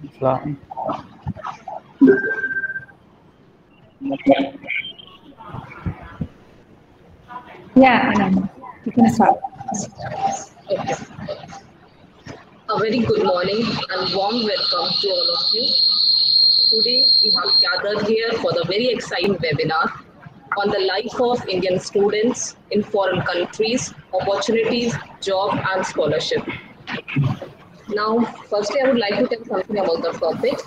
Islam. Yeah, Anand, you can start. Okay. A very good morning and warm welcome to all of you. Today we have gathered here for the very exciting webinar on the life of Indian students in foreign countries, opportunities, job and scholarship. Now, firstly, I would like to tell something about the topic.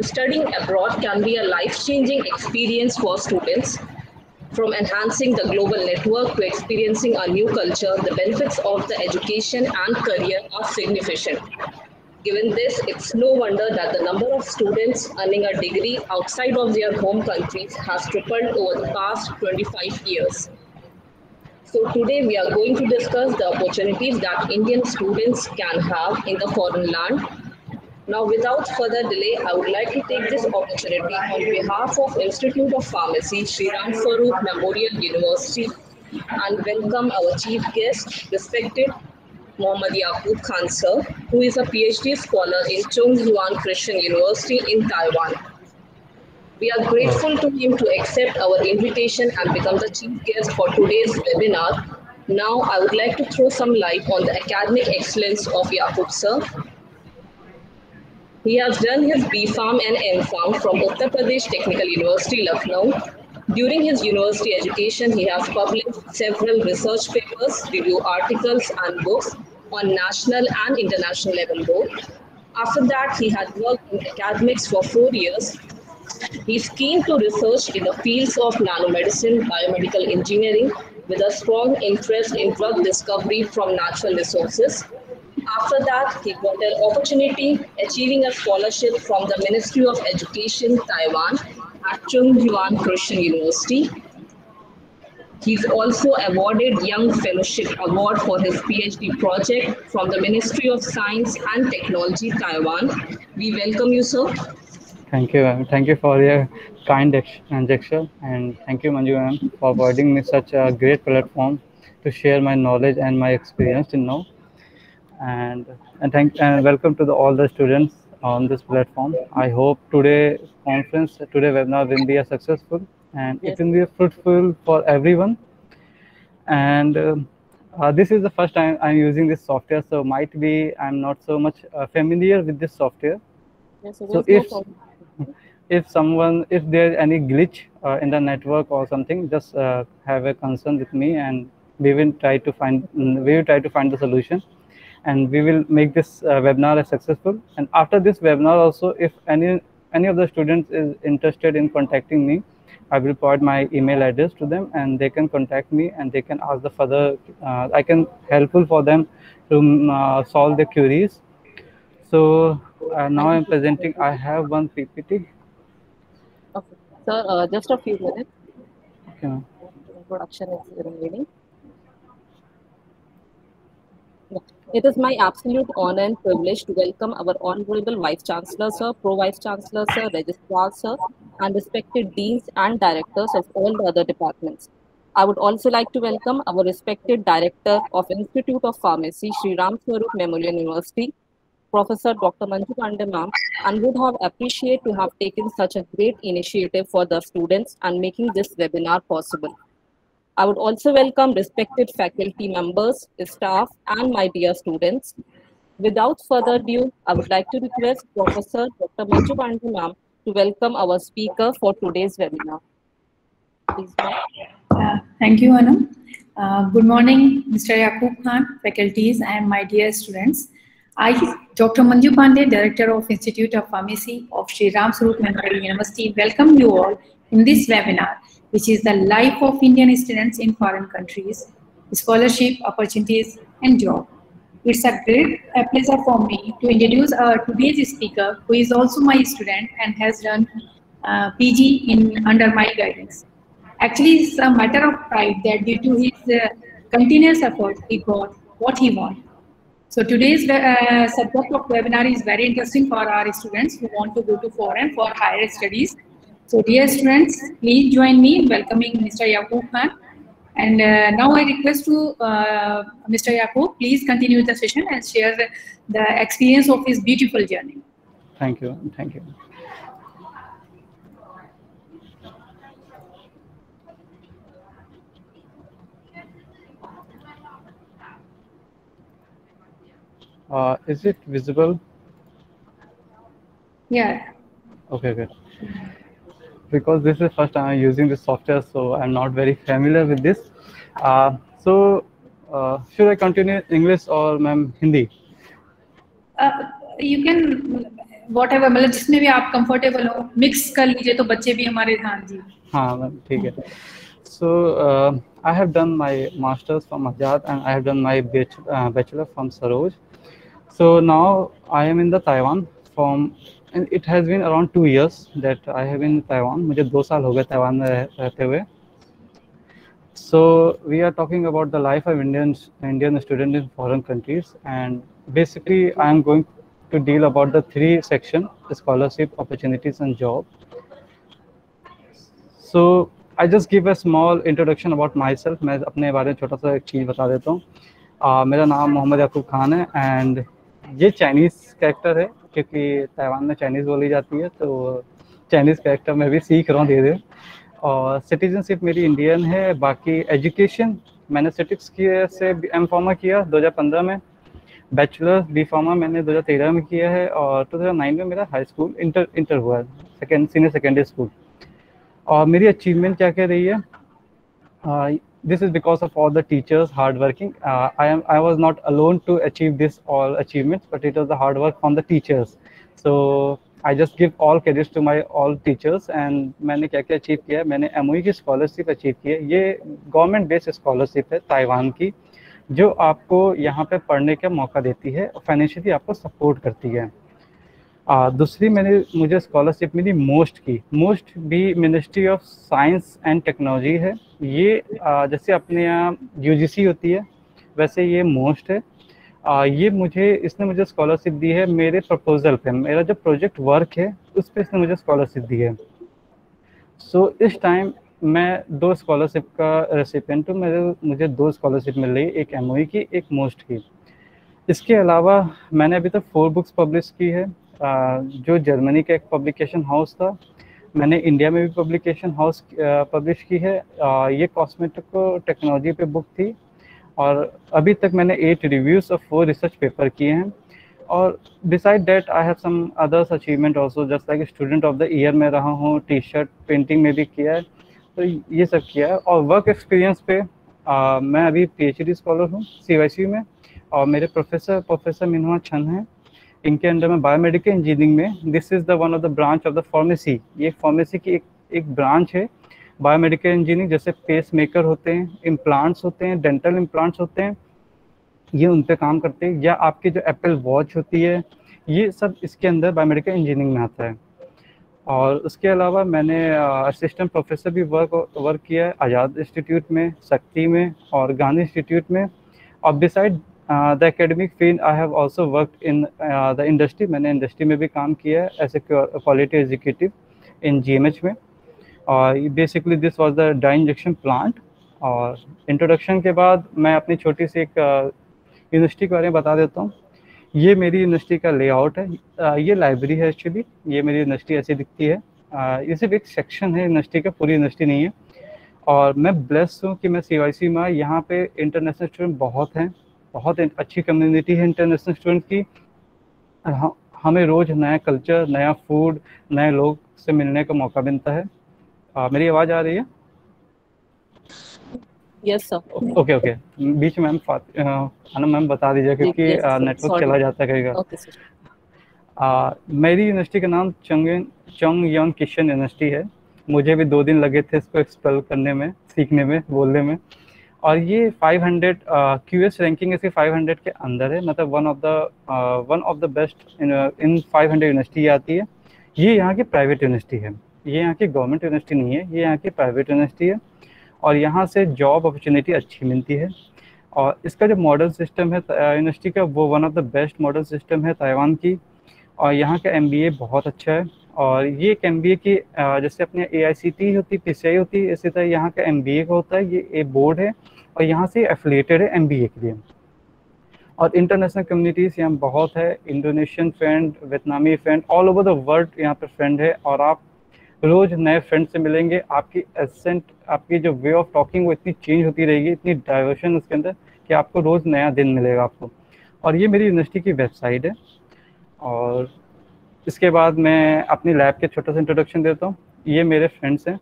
Studying abroad can be a life-changing experience for students. From enhancing the global network to experiencing a new culture, the benefits of the education and career are significant. Given this, it's no wonder that the number of students earning a degree outside of their home countries has tripled over the past 25 years. So today we are going to discuss the opportunities that Indian students can have in the foreign land. Now, without further delay, I would like to take this opportunity on behalf of Institute of Pharmacy, Sri Ram Farooq Memorial University, and welcome our chief guest, respected Mohammad Yaqub Khan sir, who is a PhD scholar in Chung Yuan Christian University in Taiwan. We are grateful to him to accept our invitation and become the chief guest for today's webinar. Now, I would like to throw some light on the academic excellence of Yaqub sir. He has done his B.Pharm and M.Pharm from Uttar Pradesh Technical University, Lucknow. During his university education, he has published several research papers, review articles, and books on national and international level both. After that, he had worked in academics for 4 years. He is keen to research in the fields of nanomedicine, biomedical engineering, with a strong interest in drug discovery from natural resources. After that, he got an opportunity achieving a scholarship from the Ministry of Education, Taiwan, at Chung Yuan Christian University. He's also awarded Young Fellowship Award for his PhD project from the Ministry of Science and Technology, Taiwan. We welcome you, sir. Thank you, ma'am. Thank you for your kind gesture, and thank you, Manju ma'am, for providing me such a great platform to share my knowledge and my experience till now. And welcome to all the students on this platform. I hope today webinar will be a successful and it will be fruitful for everyone. And this is the first time I'm using this software, so might be I'm not so much familiar with this software. So if there's any glitch in the network or something, just have a concern with me, and we will try to find the solution, and we will make this webinar as successful. And after this webinar also, if any of the students is interested in contacting me, I will provide my email address to them, and they can contact me, and they can ask the further I can helpful for them to solve the queries. So now I'm presenting. I have one PPT. Okay, sir, just a few minutes. Okay. Introduction is remaining. It is my absolute honor and privilege to welcome our Honorable Vice Chancellor, Sir, Pro Vice Chancellor, Sir, Registrar, Sir, and respected Deans and Directors of all the other departments. I would also like to welcome our respected Director of Institute of Pharmacy, Sri Ram Farooq Memorial University, Professor Dr. Manju Pandey ma'am, and would have appreciated to have taken such a great initiative for the students and making this webinar possible. I would also welcome respected faculty members, staff, and my dear students. Without further ado, I would like to request Professor Dr. Manju Pandey ma'am to welcome our speaker for today's webinar. Please, ma'am. Thank you, Anand. Good morning, Mr. Yaqub Khan, faculties, and my dear students. I, Dr. Manju Pandey, Director of Institute of Pharmacy of Sri Ram Farooq Memorial University, welcome you all in this webinar, which is the life of Indian students in foreign countries, scholarship, opportunities, and job. It's a great pleasure for me to introduce today's speaker, who is also my student and has done PG under my guidance. Actually, it's a matter of pride that due to his continuous effort, he got what he wanted. So today's subject of webinar is very interesting for our students who want to go to foreign for higher studies. So dear students, please join me in welcoming Mr. Yaqub Khan. And now I request to Mr. Yaqub, please continue the session and share the experience of his beautiful journey. Thank you. Thank you. Is it visible? Yeah. Okay. Because this is first time I'm using this software, so I'm not very familiar with this. Should I continue English or ma'am Hindi? You can whatever, मतलब जिसमें भी आप comfortable हो, mix कर लीजिए तो बच्चे भी हमारे हाँ जी. हाँ मैम ठीक है. So I have done my masters from Azad and I have done my bachelor from Saroj. So now I am in the Taiwan and it has been around 2 years that I have been in Taiwan. मुझे 2 साल हो गए Taiwan में रहते हुए. So we are talking about the life of Indian student in foreign countries, and basically I am going to deal about the 3 sections: scholarship, opportunities, and job. So I just give a small introduction about myself. मैं अपने बारे में छोटा सा एक चीज़ बता देता हूँ. मेरा नाम मोहम्मद याकूब खान है एंड ये चाइनीज़ कैरेक्टर है क्योंकि ताइवान में चाइनीज़ बोली जाती है, तो चाइनीज़ कैरेक्टर मैं भी सीख रहा हूँ धीरे. और सिटीजनशिप मेरी इंडियन है. बाकी एजुकेशन मैंने सिटिक्स से एम फार्मा किया 2015 में. बैचलर बी फार्मा मैंने 2013 में किया है और 2009 में मेरा हाई स्कूल इंटर हुआ है, सीनियर सेकेंडरी स्कूल. और मेरी अचीवमेंट क्या क्या रही है? This is because of all the teachers hard working. I was not alone to achieve this all achievements, but it was the hard work from the teachers. So I just give all credits to my all teachers. And मैंने क्या क्या achieve किया है? मैंने MOE की scholarship achieve की है. ये गवर्नमेंट बेस्ड स्कॉलरशिप है ताइवान की, जो आपको यहाँ पे पढ़ने का मौका देती है और फाइनेंशियली आपको सपोर्ट करती है. दूसरी मुझे स्कॉलरशिप मिली मोस्ट भी ministry of science and technology है. ये जैसे अपने यहाँ UGC होती है वैसे ये मोस्ट है. इसने मुझे स्कॉलरशिप दी है मेरे प्रपोजल पे. मेरा जो प्रोजेक्ट वर्क है उस पर इसने मुझे स्कॉलरशिप दी है. सो इस टाइम मैं 2 स्कॉलरशिप का रेसिपिएंट हूँ. मुझे 2 स्कॉलरशिप मिल रही है, एक MOE की, एक मोस्ट की. इसके अलावा मैंने अभी तक 4 बुक्स पब्लिश की है. जो जर्मनी का एक पब्लिकेशन हाउस था, मैंने इंडिया में भी पब्लिकेशन हाउस पब्लिश की है. ये कॉस्मेटिक टेक्नोलॉजी पे बुक थी और अभी तक मैंने 8 रिव्यूज़ और 4 रिसर्च पेपर किए हैं. और beside that I have some others achievement also, just like student of the year में रहा हूँ, टी-शर्ट पेंटिंग में भी किया है, तो ये सब किया है. और वर्क एक्सपीरियंस पे मैं अभी PhD स्कॉलर हूँ CYCU में. और मेरे प्रोफेसर मिनहुआ छन हैं. इनके अंडर में बायोमेडिकल इंजीनियरिंग में this is the one of the branch of the pharmacy. ये फार्मेसी की एक ब्रांच है बायोमेडिकल इंजीनियरिंग. जैसे पेस मेकर होते हैं, इम्प्लांट्स होते हैं, डेंटल इम्प्लांट्स होते हैं, ये उन पे काम करते हैं. या आपकी जो एप्पल वॉच होती है, ये सब इसके अंदर बायोमेडिकल इंजीनियरिंग में आता है. और उसके अलावा मैंने असिस्टेंट प्रोफेसर भी वर्क किया है आज़ाद इंस्टीट्यूट में, शक्ति में और गांधी इंस्टीट्यूट में. और beside the academic field I have also worked in the industry. मैंने इंडस्ट्री में भी काम किया है as a quality executive in GMH में. और basically this was the die injection plant. और इंट्रोडक्शन के बाद मैं अपनी छोटी सी एक यूनिवर्सिटी के बारे में बता देता हूँ. ये मेरी यूनिवर्सिटी का लेआउट है. ये लाइब्रेरी है एक्चुअली. ये मेरी यूनिवर्सिटी ऐसी दिखती है. ये सिर्फ एक सेक्शन है यूनिवर्सिटी का, पूरी यूनिवर्सिटी नहीं है. और मैं ब्लेस्ड हूँ कि मैं CYC में यहाँ पे इंटरनेशनल स्टूडेंट बहुत हैं, बहुत अच्छी कम्युनिटी है इंटरनेशनल स्टूडेंट की. हमें रोज़ नया कल्चर, नया फूड, नए लोग से मिलने का मौका मिलता है. मेरी आवाज़ आ रही है? Yes sir. ओके. बीच में मैम बता दीजिए क्योंकि नेटवर्क चला जाता है. Okay sir. मेरी यूनिवर्सिटी का नाम चोंगयांग किशन यूनिवर्सिटी है. मुझे भी 2 दिन लगे थे इसको एक्सपेल करने में, सीखने में, बोलने में. और ये 500 QS रैंकिंग इसके 500 के अंदर है. मतलब one of the best in 500 university आती है. ये यहाँ की प्राइवेट यूनिवर्सिटी है, ये यहाँ की गवर्नमेंट यूनिवर्सिटी नहीं है, ये यहाँ की प्राइवेट यूनिवर्सिटी है. और यहाँ से जॉब अपॉर्चुनिटी अच्छी मिलती है. और इसका जो मॉडल सिस्टम है यूनिवर्सिटी का, वो one of the best model system है ताइवान की. और यहाँ का MBA बहुत अच्छा है। और ये एक MBA की जैसे अपने AICTE होती, PCI होती है, इसी तरह यहाँ का MBA का होता है। ये एक बोर्ड है और यहाँ से एफिलिएटेड है MBA के लिए। और इंटरनेशनल कम्युनिटीज़ यहाँ बहुत है, Indonesian friend, Vietnamese friend, all over the world यहाँ पे फ्रेंड है। और आप रोज़ नए फ्रेंड से मिलेंगे। आपकी एसेंट, आपकी जो वे ऑफ टॉकिंग वो इतनी चेंज होती रहेगी, इतनी डाइवर्शन उसके अंदर, कि आपको रोज़ नया दिन मिलेगा आपको। और ये मेरी यूनिवर्सिटी की वेबसाइट है। और इसके बाद मैं अपनी लैब के छोटा सा इंट्रोडक्शन देता हूँ। ये मेरे फ्रेंड्स हैं,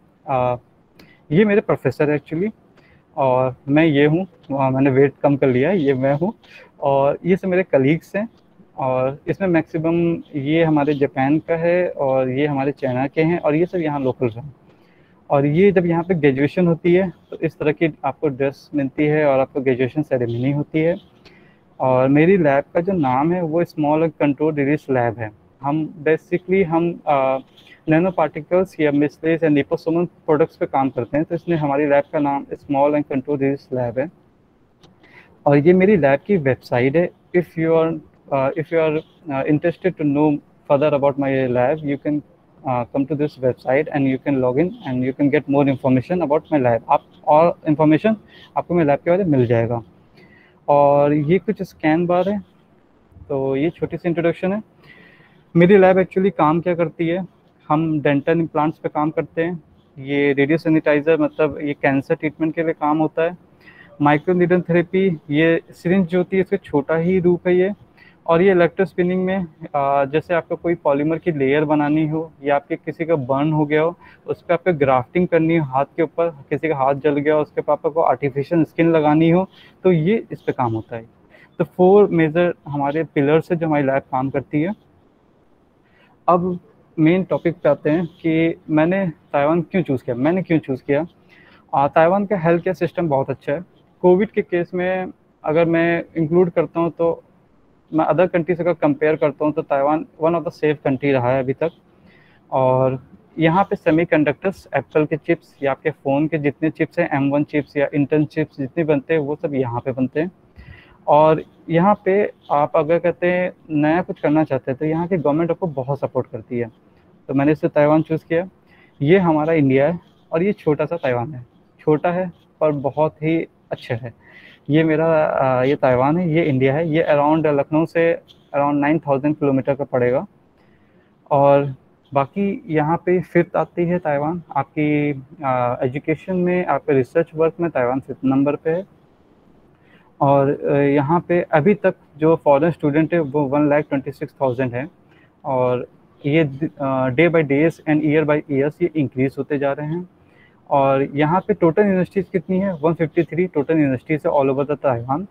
ये मेरे प्रोफेसर है एक्चुअली, और मैं ये हूँ, मैंने वेट कम कर लिया है, ये मैं हूँ। और ये सब मेरे कलीग्स हैं। और इसमें मैक्सिमम ये हमारे जापान का है और ये हमारे चाइना के हैं और ये सब यहाँ लोकल हैं। और ये जब यहाँ पे ग्रेजुएशन होती है तो इस तरह की आपको ड्रेस मिलती है और आपको ग्रेजुएशन सेरेमनी होती है। और मेरी लैब का जो नाम है वो small and control release lab है। हम बेसिकली नैनो पार्टिकल्स या मिसलेस या लिपोसोमल प्रोडक्ट्स पे काम करते हैं, तो इसलिए हमारी लैब का नाम small and control release lab है। और ये मेरी लैब की वेबसाइट है। If you are interested to know further about my lab, you can come to this website and you can log in and you can get more information about my lab। आप और information आपको मेरे lab के बारे में मिल जाएगा। और ये कुछ स्कैन बार है। तो ये छोटी सी इंट्रोडक्शन है। मेरी लैब एक्चुअली काम क्या करती है, हम डेंटल इम्प्लांट्स पे काम करते हैं। ये रेडियो सैनिटाइज़र, मतलब ये कैंसर ट्रीटमेंट के लिए काम होता है। माइक्रो नीडल थेरेपी, ये सिरिंज जो होती है इसका छोटा ही रूप है ये। और ये इलेक्ट्रोस्पिनिंग में जैसे आपको कोई पॉलीमर की लेयर बनानी हो या आपके किसी का बर्न हो गया हो, उस पर आपको ग्राफ्टिंग करनी हो हाथ के ऊपर, किसी का हाथ जल गया हो उसके ऊपर आपको आर्टिफिशियल स्किन लगानी हो, तो ये इस पे काम होता है। तो 4 मेजर हमारे पिलर से जो हमारी लैब काम करती है। अब मेन टॉपिक पे आते हैं कि मैंने ताइवान क्यों चूज़ किया। मैंने क्यों चूज़ किया, ताइवान का हेल्थ केयर सिस्टम बहुत अच्छा है। कोविड के केस में अगर मैं इंक्लूड करता हूँ तो मैं अदर कंट्री से अगर कंपेयर करता हूँ तो Taiwan one of the safe country रहा है अभी तक। और यहाँ पे सेमीकंडक्टर्स, एप्पल के चिप्स या आपके फ़ोन के जितने चिप्स हैं, M1 चिप्स या इंटेल चिप्स जितने बनते हैं वो सब यहाँ पे बनते हैं। और यहाँ पे आप अगर कहते हैं नया कुछ करना चाहते हैं तो यहाँ की गवर्नमेंट आपको बहुत सपोर्ट करती है। तो मैंने इससे ताइवान चूज़ किया। ये हमारा इंडिया है और ये छोटा सा ताइवान है। छोटा है पर बहुत ही अच्छा है। ये मेरा ये ताइवान है, ये इंडिया है। ये अराउंड लखनऊ से अराउंड 9000 किलोमीटर का पड़ेगा। और बाकी यहाँ पे फिफ्थ आती है ताइवान आपकी एजुकेशन में, आपके रिसर्च वर्क में ताइवान 5th नंबर पे है। और यहाँ पे अभी तक जो फॉरेन स्टूडेंट है वो 1,26,000 है। और ये day by days and year by years ये इंक्रीज़ होते जा रहे हैं। और यहाँ पे टोटल यूनिवर्सिटीज़ कितनी है, 153 टोटल यूनिवर्सिटीज़ है ऑल ओवर द ताइवान।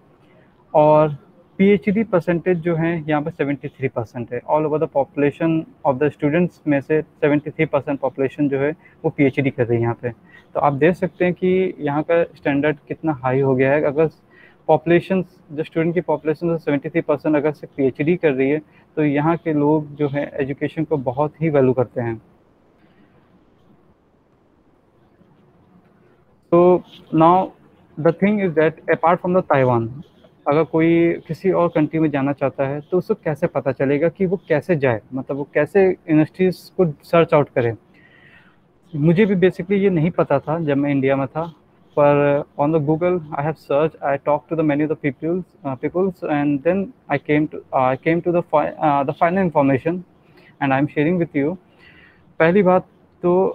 और PhD परसेंटेज जो है यहाँ पे 73% है। All over the population of the students में से 73% पॉपुलेशन जो है वो PhD कर रही है यहाँ पे। तो आप देख सकते हैं कि यहाँ का स्टैंडर्ड कितना हाई हो गया है। अगर पॉपुलेशन, जो स्टूडेंट की पॉपुलेशन 73% अगर से PhD कर रही है तो यहाँ के लोग जो है एजुकेशन को बहुत ही वैल्यू करते हैं। तो now the thing is that apart from the Taiwan, अगर कोई किसी और कंट्री में जाना चाहता है तो उसको कैसे पता चलेगा कि वो कैसे जाए, मतलब वो कैसे यूनिवर्सिटीज़ को सर्च आउट करे। मुझे भी बेसिकली ये नहीं पता था जब मैं इंडिया में था, पर on the Google I have search, I talk to the many of the peoples and then I came to the final information and I am sharing with you. पहली बात तो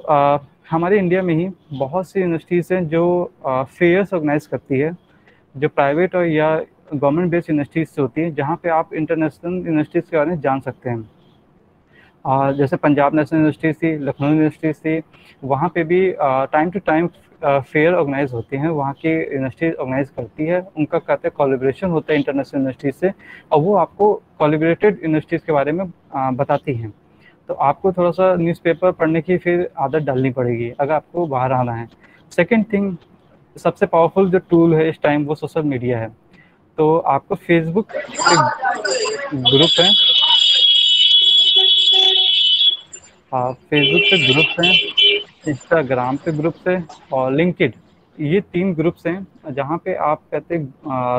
हमारे इंडिया में ही बहुत सी यूनिवर्सिटीज़ हैं जो फेयर्स ऑर्गेनाइज करती है, जो प्राइवेट और या गवर्नमेंट बेस्ड यूनिवर्सिटीज़ से होती है, जहाँ पे आप इंटरनेशनल यूनिवर्सिटीज़ के बारे में जान सकते हैं। जैसे पंजाब नेशनल यूनिवर्सिटी थी, लखनऊ यूनिवर्सिटी थी, वहाँ पे भी time to time fair organise होती हैं, वहाँ की यूनिवर्सिटी ऑर्गेनाइज करती है। उनका कहते हैं कोलैबोरेशन होता है इंटरनेशनल यूनिवर्सिटीज़ से, और वो आपको कोलैबोरेटेड यूनिवर्सिटीज़ के बारे में बताती हैं। तो आपको थोड़ा सा न्यूज़पेपर पढ़ने की फिर आदत डालनी पड़ेगी अगर आपको बाहर आना है। सेकेंड थिंग, सबसे पावरफुल जो टूल है इस टाइम वो सोशल मीडिया है। तो आपको फेसबुक पे ग्रुप है, फेसबुक पे ग्रुप्स हैं, इंस्टाग्राम पे ग्रुप्स है और लिंक्डइन ये 3 ग्रुप्स हैं जहाँ पे आप कहते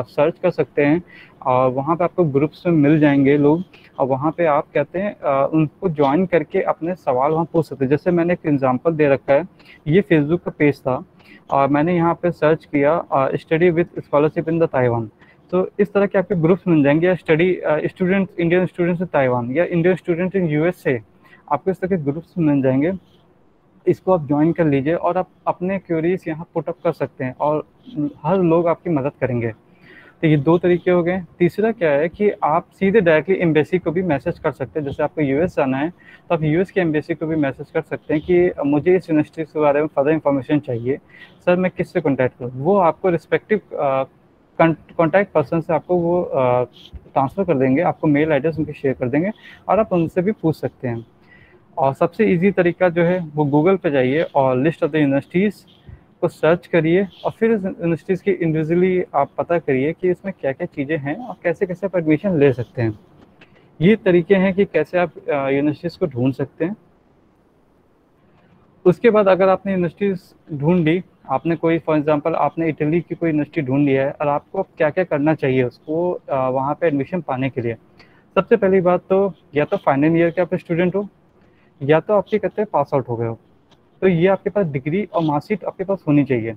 सर्च कर सकते हैं और वहाँ पे आपको ग्रुप्स में मिल जाएंगे लोग, और वहाँ पे आप कहते हैं उनको ज्वाइन करके अपने सवाल वहाँ पूछ सकते हैं। जैसे मैंने एक एग्जांपल दे रखा है, ये फेसबुक का पेज था और मैंने यहाँ पे सर्च किया study with scholarship in the Taiwan. तो इस तरह के आपके ग्रुप्स मिल जाएंगे, या study students, Indian students in Taiwan, या इंडियन स्टूडेंट इन यूएसए, आपको इस तरह के ग्रुप्स मिल जाएंगे। इसको आप ज्वाइन कर लीजिए और आप अपने क्वेरीज यहाँ पुटअप कर सकते हैं और हर लोग आपकी मदद करेंगे। तो ये 2 तरीके हो गए। तीसरा क्या है कि आप सीधे डायरेक्टली एम्बेसी को भी मैसेज कर सकते हैं। जैसे आपको यूएस जाना है तो आप यूएस के एम्बेसी को भी मैसेज कर सकते हैं कि मुझे इस यूनिवर्सिटी के बारे में फर्दर इन्फॉर्मेशन चाहिए, सर मैं किससे कॉन्टैक्ट करूँ। वो आपको रिस्पेक्टिव कॉन्टैक्ट पर्सन से आपको वो ट्रांसफ़र कर देंगे, आपको मेल एड्रेस उनके शेयर कर देंगे और आप उनसे भी पूछ सकते हैं। और सबसे इजी तरीका जो है वो गूगल पे जाइए और लिस्ट ऑफ द यूनिवर्सिटीज़ को सर्च करिए और फिर इस यूनिवर्सिटीज़ की इंडिविजुअली आप पता करिए कि इसमें क्या क्या चीज़ें हैं और कैसे कैसे आप एडमिशन ले सकते हैं। ये तरीके हैं कि कैसे आप यूनिवर्सिटीज़ को ढूंढ सकते हैं। उसके बाद अगर आपने यूनिवर्सिटीज़ ढूंढ ली, आपने कोई फॉर एग्जांपल आपने इटली की कोई यूनिवर्सिटी ढूंढ लिया है और आपको क्या क्या करना चाहिए उसको वहाँ पे एडमिशन पाने के लिए। सबसे पहली बात तो या तो फाइनल ईयर के आप स्टूडेंट हो या तो आपके कहते हैं पास आउट हो गए हो, तो ये आपके पास डिग्री और मार्कशीट आपके पास होनी चाहिए।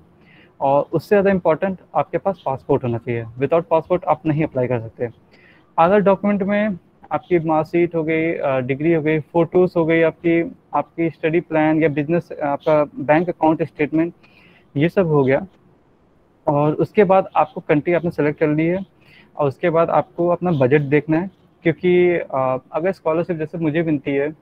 और उससे ज़्यादा इम्पॉर्टेंट आपके पास पासपोर्ट होना चाहिए। विदाउट पासपोर्ट आप नहीं अप्लाई कर सकते। अदर डॉक्यूमेंट में आपकी मार्कशीट हो गई, डिग्री हो गई, फ़ोटोज़ हो गई, आपकी स्टडी प्लान या बिजनेस आपका बैंक अकाउंट स्टेटमेंट, ये सब हो गया। और उसके बाद आपको कंट्री आपने सेलेक्ट कर ली है और उसके बाद आपको अपना बजट देखना है, क्योंकि अगर स्कॉलरशिप जैसे मुझे मिलती है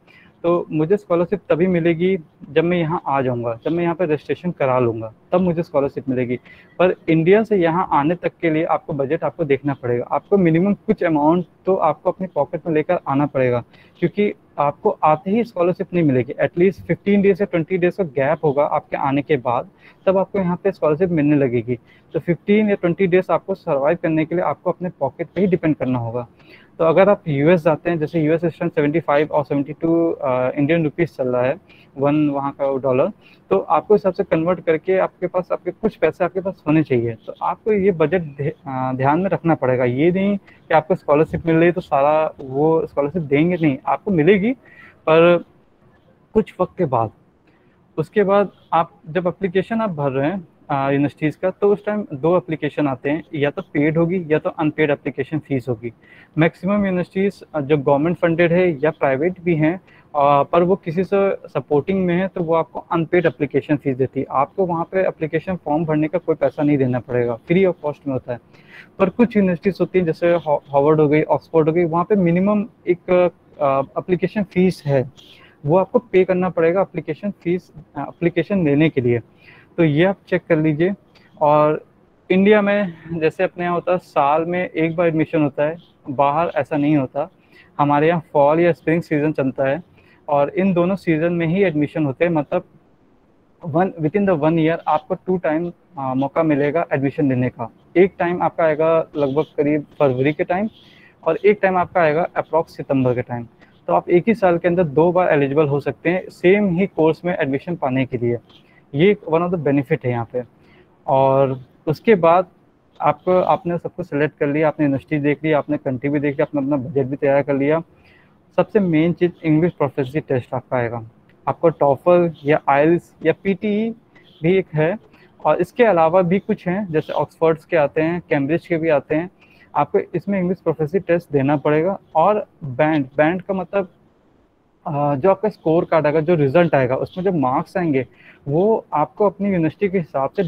तो मुझे स्कॉलरशिप तभी मिलेगी जब मैं यहाँ आ जाऊँगा, जब मैं यहाँ पे रजिस्ट्रेशन करा लूँगा तब मुझे स्कॉलरशिप मिलेगी। पर इंडिया से यहाँ आने तक के लिए आपको बजट आपको देखना पड़ेगा। आपको मिनिमम कुछ अमाउंट तो आपको अपनी पॉकेट में लेकर आना पड़ेगा, क्योंकि आपको आते ही स्कॉलरशिप नहीं मिलेगी। एटलीस्ट 15 डेज या 20 डेज का गैप होगा आपके आने के बाद, तब आपको यहाँ पे स्कॉलरशिप मिलने लगेगी। तो 15 या 20 डेज आपको सर्वाइव करने के लिए आपको अपने पॉकेट पे ही डिपेंड करना होगा। तो अगर आप यूएस जाते हैं, जैसे यूएस इस टाइम 75 और 72 इंडियन रुपीज़ चल रहा है, वन वहाँ का $1, तो आपको हिसाब से कन्वर्ट करके आपके पास आपके कुछ पैसे आपके पास होने चाहिए। तो आपको ये बजट ध्यान में रखना पड़ेगा। ये नहीं कि आपको स्कॉलरशिप मिल रही है तो सारा वो स्कॉलरशिप देंगे, नहीं, आपको मिलेगी पर कुछ वक्त के बाद। उसके बाद आप जब एप्लीकेशन आप भर रहे हैं यूनिवर्सिटीज़ का, तो उस टाइम 2 एप्लीकेशन आते हैं, या तो पेड होगी या तो अनपेड एप्लीकेशन फ़ीस होगी। मैक्सिमम यूनिवर्सिटीज़ जो गवर्नमेंट फंडेड है या प्राइवेट भी हैं, पर वो किसी से सपोर्टिंग में है तो वो आपको अनपेड एप्लीकेशन फ़ीस देती है। आपको वहाँ पे एप्लीकेशन फॉर्म भरने का कोई पैसा नहीं देना पड़ेगा, फ्री ऑफ कॉस्ट में होता है। पर कुछ यूनिवर्सिटीज़ होती हैं जैसे हार्वर्ड हो गई, ऑक्सफोर्ड हो गई, वहाँ पे मिनिमम एक एप्लीकेशन फ़ीस है, वो आपको पे करना पड़ेगा एप्लीकेशन फ़ीस एप्लीकेशन देने के लिए। तो ये आप चेक कर लीजिए। और इंडिया में जैसे अपने यहाँ होता है साल में एक बार एडमिशन होता है, बाहर ऐसा नहीं होता। हमारे यहाँ फॉल या स्प्रिंग सीज़न चलता है और इन दोनों सीज़न में ही एडमिशन होते हैं। मतलब विद इन द 1 ईयर आपको 2 टाइम मौका मिलेगा एडमिशन लेने का। एक टाइम आपका आएगा लगभग करीब फरवरी के टाइम और एक टाइम आपका आएगा अप्रॉक्स सितंबर के टाइम। तो आप एक ही साल के अंदर 2 बार एलिजिबल हो सकते हैं सेम ही कोर्स में एडमिशन पाने के लिए। ये वन ऑफ द बेनिफिट है यहाँ पे। और उसके बाद आपने सबको सेलेक्ट कर लिया, आपने यूनिवर्सिटी देख लिया, आपने कंट्री भी देख लिया, आपने अपना बजट भी तैयार कर लिया। सबसे मेन चीज़ इंग्लिश प्रोफिशिएंसी टेस्ट आपका आएगा। आपको टॉफल या आइल्स या पीटीई भी एक है, और इसके अलावा भी कुछ हैं जैसे ऑक्सफोर्ड्स के आते हैं, कैम्ब्रिज के भी आते हैं। आपको इसमें इंग्लिश प्रोफिशिएंसी टेस्ट देना पड़ेगा। और बैंड का मतलब जो आपका स्कोर कार्ड आएगा, जो रिजल्ट आएगा, उसमें जो मार्क्स आएंगे वो आपको अपनी यूनिवर्सिटी के हिसाब से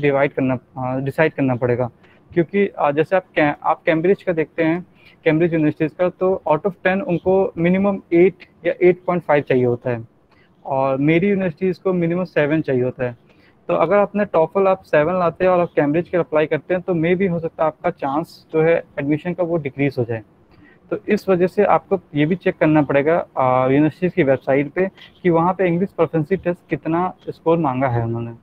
डिसाइड करना पड़ेगा। क्योंकि जैसे आप कैम्ब्रिज का देखते हैं, कैम्ब्रिज यूनिवर्सिटीज़ का, तो आउट ऑफ 10 उनको मिनिमम 8 या 8.5 चाहिए होता है, और मेरी यूनिवर्सिटीज़ को मिनिमम 7 चाहिए होता है। तो अगर अपने टॉफल आप 7 लाते हैं और आप कैम्ब्रिज के अप्लाई करते हैं तो मे भी हो सकता है आपका चांस जो है एडमिशन का वो डिक्रीज़ हो जाए। तो इस वजह से आपको ये भी चेक करना पड़ेगा यूनिवर्सिटी की वेबसाइट पे कि वहाँ पे इंग्लिश प्रोफिशिएंसी टेस्ट कितना स्कोर मांगा है उन्होंने।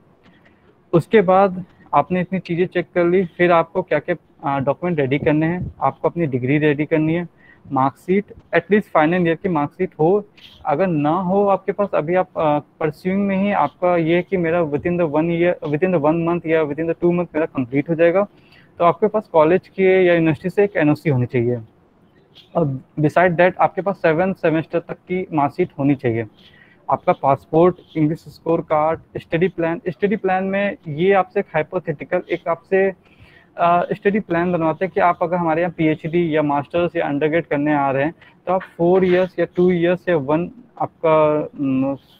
उसके बाद आपने इतनी चीज़ें चेक कर ली, फिर आपको क्या क्या डॉक्यूमेंट रेडी करने हैं। आपको अपनी डिग्री रेडी करनी है, मार्कशीट, एटलीस्ट फाइनल ईयर की मार्कशीट हो। अगर ना हो आपके पास, अभी आप परस्यूइंग में ही आपका ये है कि मेरा विद इन द 1 मंथ या विद इन द 2 मंथ मेरा कंप्लीट हो जाएगा, तो आपके पास कॉलेज के या यूनिवर्सिटी से एक एनओसी होनी चाहिए। और बिसाइड दैट आपके पास 7 सेमेस्टर तक की मार्कशीट होनी चाहिए। आपका passport, English score card, study plan में ये आपसे एक हाइपोथेटिकल एक आपसे स्टडी प्लान बनवाते हैं कि आप अगर हमारे यहाँ पीएचडी या मास्टर्स या अंडरग्रेड करने आ रहे हैं तो आप 4 इयर्स या 2 इयर्स या 1 आपका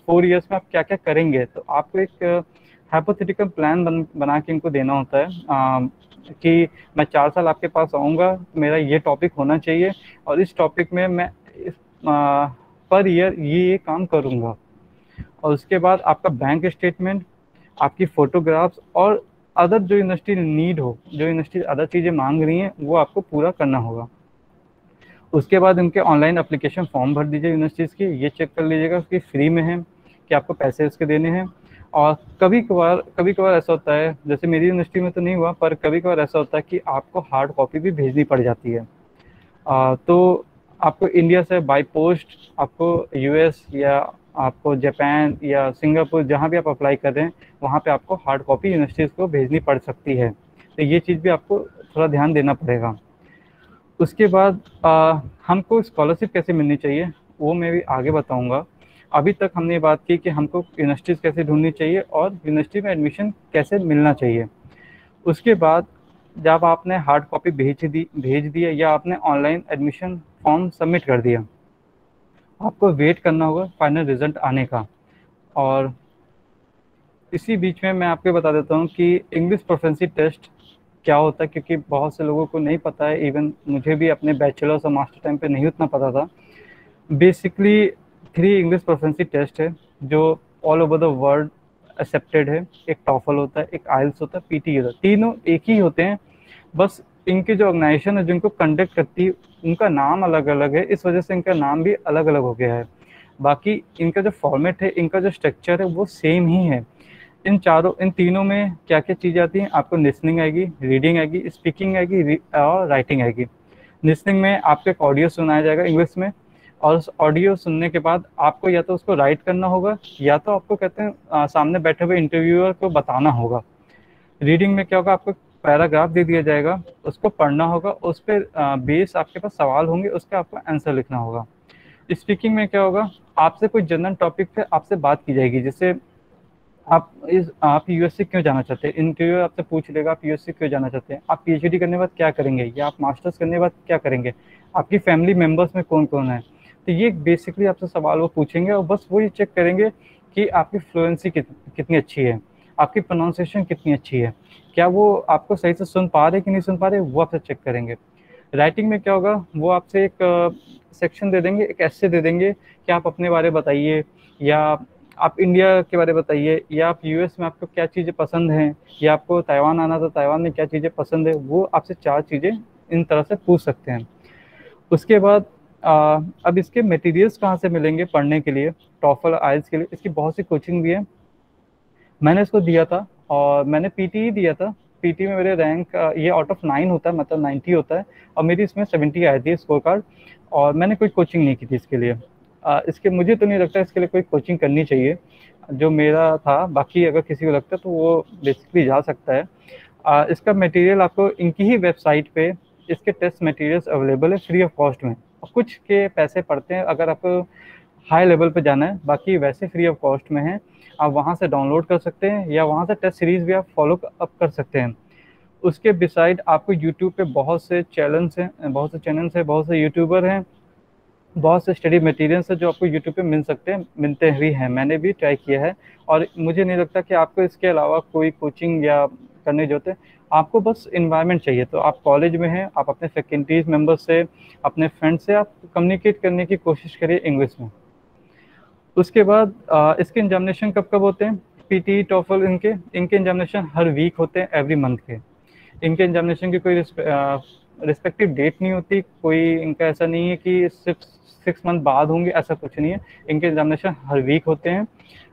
4 इयर्स में आप क्या क्या करेंगे। तो आपको एक हाइपोथेटिकल प्लान बना के इनको देना होता है कि मैं 4 साल आपके पास आऊँगा, मेरा ये टॉपिक होना चाहिए और इस टॉपिक में मैं पर ईयर ये काम करूँगा। और उसके बाद आपका बैंक स्टेटमेंट, आपकी फ़ोटोग्राफ्स और अदर जो यूनिवर्सिटी नीड हो, जो यूनिवर्सिटी अदर चीज़ें मांग रही हैं वो आपको पूरा करना होगा। उसके बाद उनके ऑनलाइन एप्लीकेशन फॉर्म भर दीजिए यूनिवर्सिटीज़ की, ये चेक कर लीजिएगा उसकी फ्री में है कि आपको पैसे उसके देने हैं। और कभी कभार ऐसा होता है, जैसे मेरी यूनिवर्सिटी में तो नहीं हुआ, पर कभी कभार ऐसा होता है कि आपको हार्ड कॉपी भी भेजनी पड़ जाती है। तो आपको इंडिया से बाय पोस्ट आपको यूएस या आपको जापान या सिंगापुर जहाँ भी आप अप्लाई कर रहे हैं वहाँ पे आपको हार्ड कॉपी यूनिवर्सिटीज़ को भेजनी पड़ सकती है। तो ये चीज़ भी आपको थोड़ा ध्यान देना पड़ेगा। उसके बाद हमको स्कॉलरशिप कैसे मिलनी चाहिए वो मैं भी आगे बताऊँगा। अभी तक हमने ये बात की कि हमको यूनिवर्सिटीज़ कैसे ढूंढनी चाहिए और यूनिवर्सिटी में एडमिशन कैसे मिलना चाहिए। उसके बाद जब आपने हार्ड कॉपी भेज दिया या आपने ऑनलाइन एडमिशन फॉर्म सबमिट कर दिया, आपको वेट करना होगा फाइनल रिजल्ट आने का। और इसी बीच में मैं आपको बता देता हूँ कि इंग्लिश प्रोफिशिएंसी टेस्ट क्या होता है, क्योंकि बहुत से लोगों को नहीं पता है। इवन मुझे भी अपने बैचलर्स और मास्टर टाइम पे नहीं उतना पता था। बेसिकली 3 इंग्लिश प्रोफिशिएंसी टेस्ट है जो all over the world accepted है। एक टॉफल होता है, एक आइल्स होता है, पीटी होता है, तीनों एक ही होते हैं, बस इनकी जो ऑर्गेनाइजेशन है जिनको कंडक्ट करती है उनका नाम अलग अलग है, इस वजह से इनका नाम भी अलग अलग हो गया है। बाकी इनका जो फॉर्मेट है, इनका जो स्ट्रक्चर है वो सेम ही है। इन तीनों में क्या क्या चीज़ें आती हैं, आपको लिसनिंग आएगी, रीडिंग आएगी, स्पीकिंग आएगी और राइटिंग आएगी। लिसनिंग में आपको एक ऑडियो सुनाया जाएगा इंग्लिश में, और उस ऑडियो सुनने के बाद आपको या तो उसको राइट करना होगा या तो आपको कहते हैं सामने बैठे हुए इंटरव्यूअर को बताना होगा। रीडिंग में क्या होगा, आपको पैराग्राफ दे दिया जाएगा, उसको पढ़ना होगा, उस पर बेस आपके पास सवाल होंगे, उसका आपको आंसर लिखना होगा। स्पीकिंग में क्या होगा, आपसे कोई जनरल टॉपिक पे आपसे बात की जाएगी, जैसे आप यूएसए क्यों जाना चाहते हैं, इंटरव्यूअर आपसे पूछ लेगा आप यूएसए क्यों जाना चाहते हैं, आप पीएचडी करने के बाद क्या करेंगे या आप मास्टर्स करने के बाद क्या करेंगे, आपकी फैमिली मेम्बर्स में कौन कौन है। तो ये बेसिकली आपसे सवाल वो पूछेंगे और बस वो ये चेक करेंगे कि आपकी फ्लुएंसी कितनी अच्छी है, आपकी प्रोनाउंसिएशन कितनी अच्छी है, क्या वो आपको सही से सुन पा रहे कि नहीं सुन पा रहे, वो आपसे चेक करेंगे। राइटिंग में क्या होगा, वो आपसे एक सेक्शन दे देंगे, एक एस्से दे देंगे कि आप अपने बारे बताइए, या आप इंडिया के बारे में बताइए, या आप यूएस में आपको क्या चीज़ें पसंद हैं, या आपको ताइवान आना तो ताइवान में क्या चीज़ें पसंद है, वो आपसे 4 चीज़ें इन तरह से पूछ सकते हैं। उसके बाद अब इसके मटेरियल्स कहाँ से मिलेंगे पढ़ने के लिए, टॉफल आइल्स के लिए इसकी बहुत सी कोचिंग भी है। मैंने इसको दिया था और मैंने पीटी ही दिया था। पीटी में मेरे रैंक ये आउट ऑफ 9 होता है, मतलब 90 होता है, और मेरी इसमें 70 आई थी स्कोर कार्ड, और मैंने कोई कोचिंग नहीं की थी इसके लिए। इसके मुझे तो नहीं लगता इसके लिए कोई कोचिंग करनी चाहिए, जो मेरा था। बाकी अगर किसी को लगता है तो वो बेसिकली जा सकता है। इसका मटेरियल आपको इनकी ही वेबसाइट पे इसके टेस्ट मटेरियल्स अवेलेबल है फ्री ऑफ कॉस्ट में, और कुछ के पैसे पड़ते हैं अगर आपको हाई लेवल पे जाना है, बाकी वैसे फ्री ऑफ कॉस्ट में है। आप वहाँ से डाउनलोड कर सकते हैं या वहाँ से टेस्ट सीरीज़ भी आप फॉलो अप कर सकते हैं। उसके बिसाइड आपको यूट्यूब पे बहुत से चैनल्स हैं, बहुत से यूट्यूबर हैं, बहुत से स्टडी मटेरियल्स है जो आपको यूट्यूब पे मिलते भी हैं। मैंने भी ट्राई किया है और मुझे नहीं लगता कि आपको इसके अलावा कोई कोचिंग या करने जो होते, आपको बस इन्वायरमेंट चाहिए। तो आप कॉलेज में हैं, आप अपने फैकल्टीज मेंबर्स से, अपने फ्रेंड्स से आप कम्युनिकेट करने की कोशिश करिए इंग्लिश में। उसके बाद इसके एग्जामिनेशन कब कब होते हैं, पीटी टॉफल इनके एग्जामिनेशन हर वीक होते हैं, एवरी मंथ के। इनके एग्जामिनेशन की कोई रिस्पेक्टिव डेट नहीं होती, कोई इनका ऐसा नहीं है कि सिर्फ 6 मंथ बाद होंगे, ऐसा कुछ नहीं है। इनके एग्जामिनेशन हर वीक होते हैं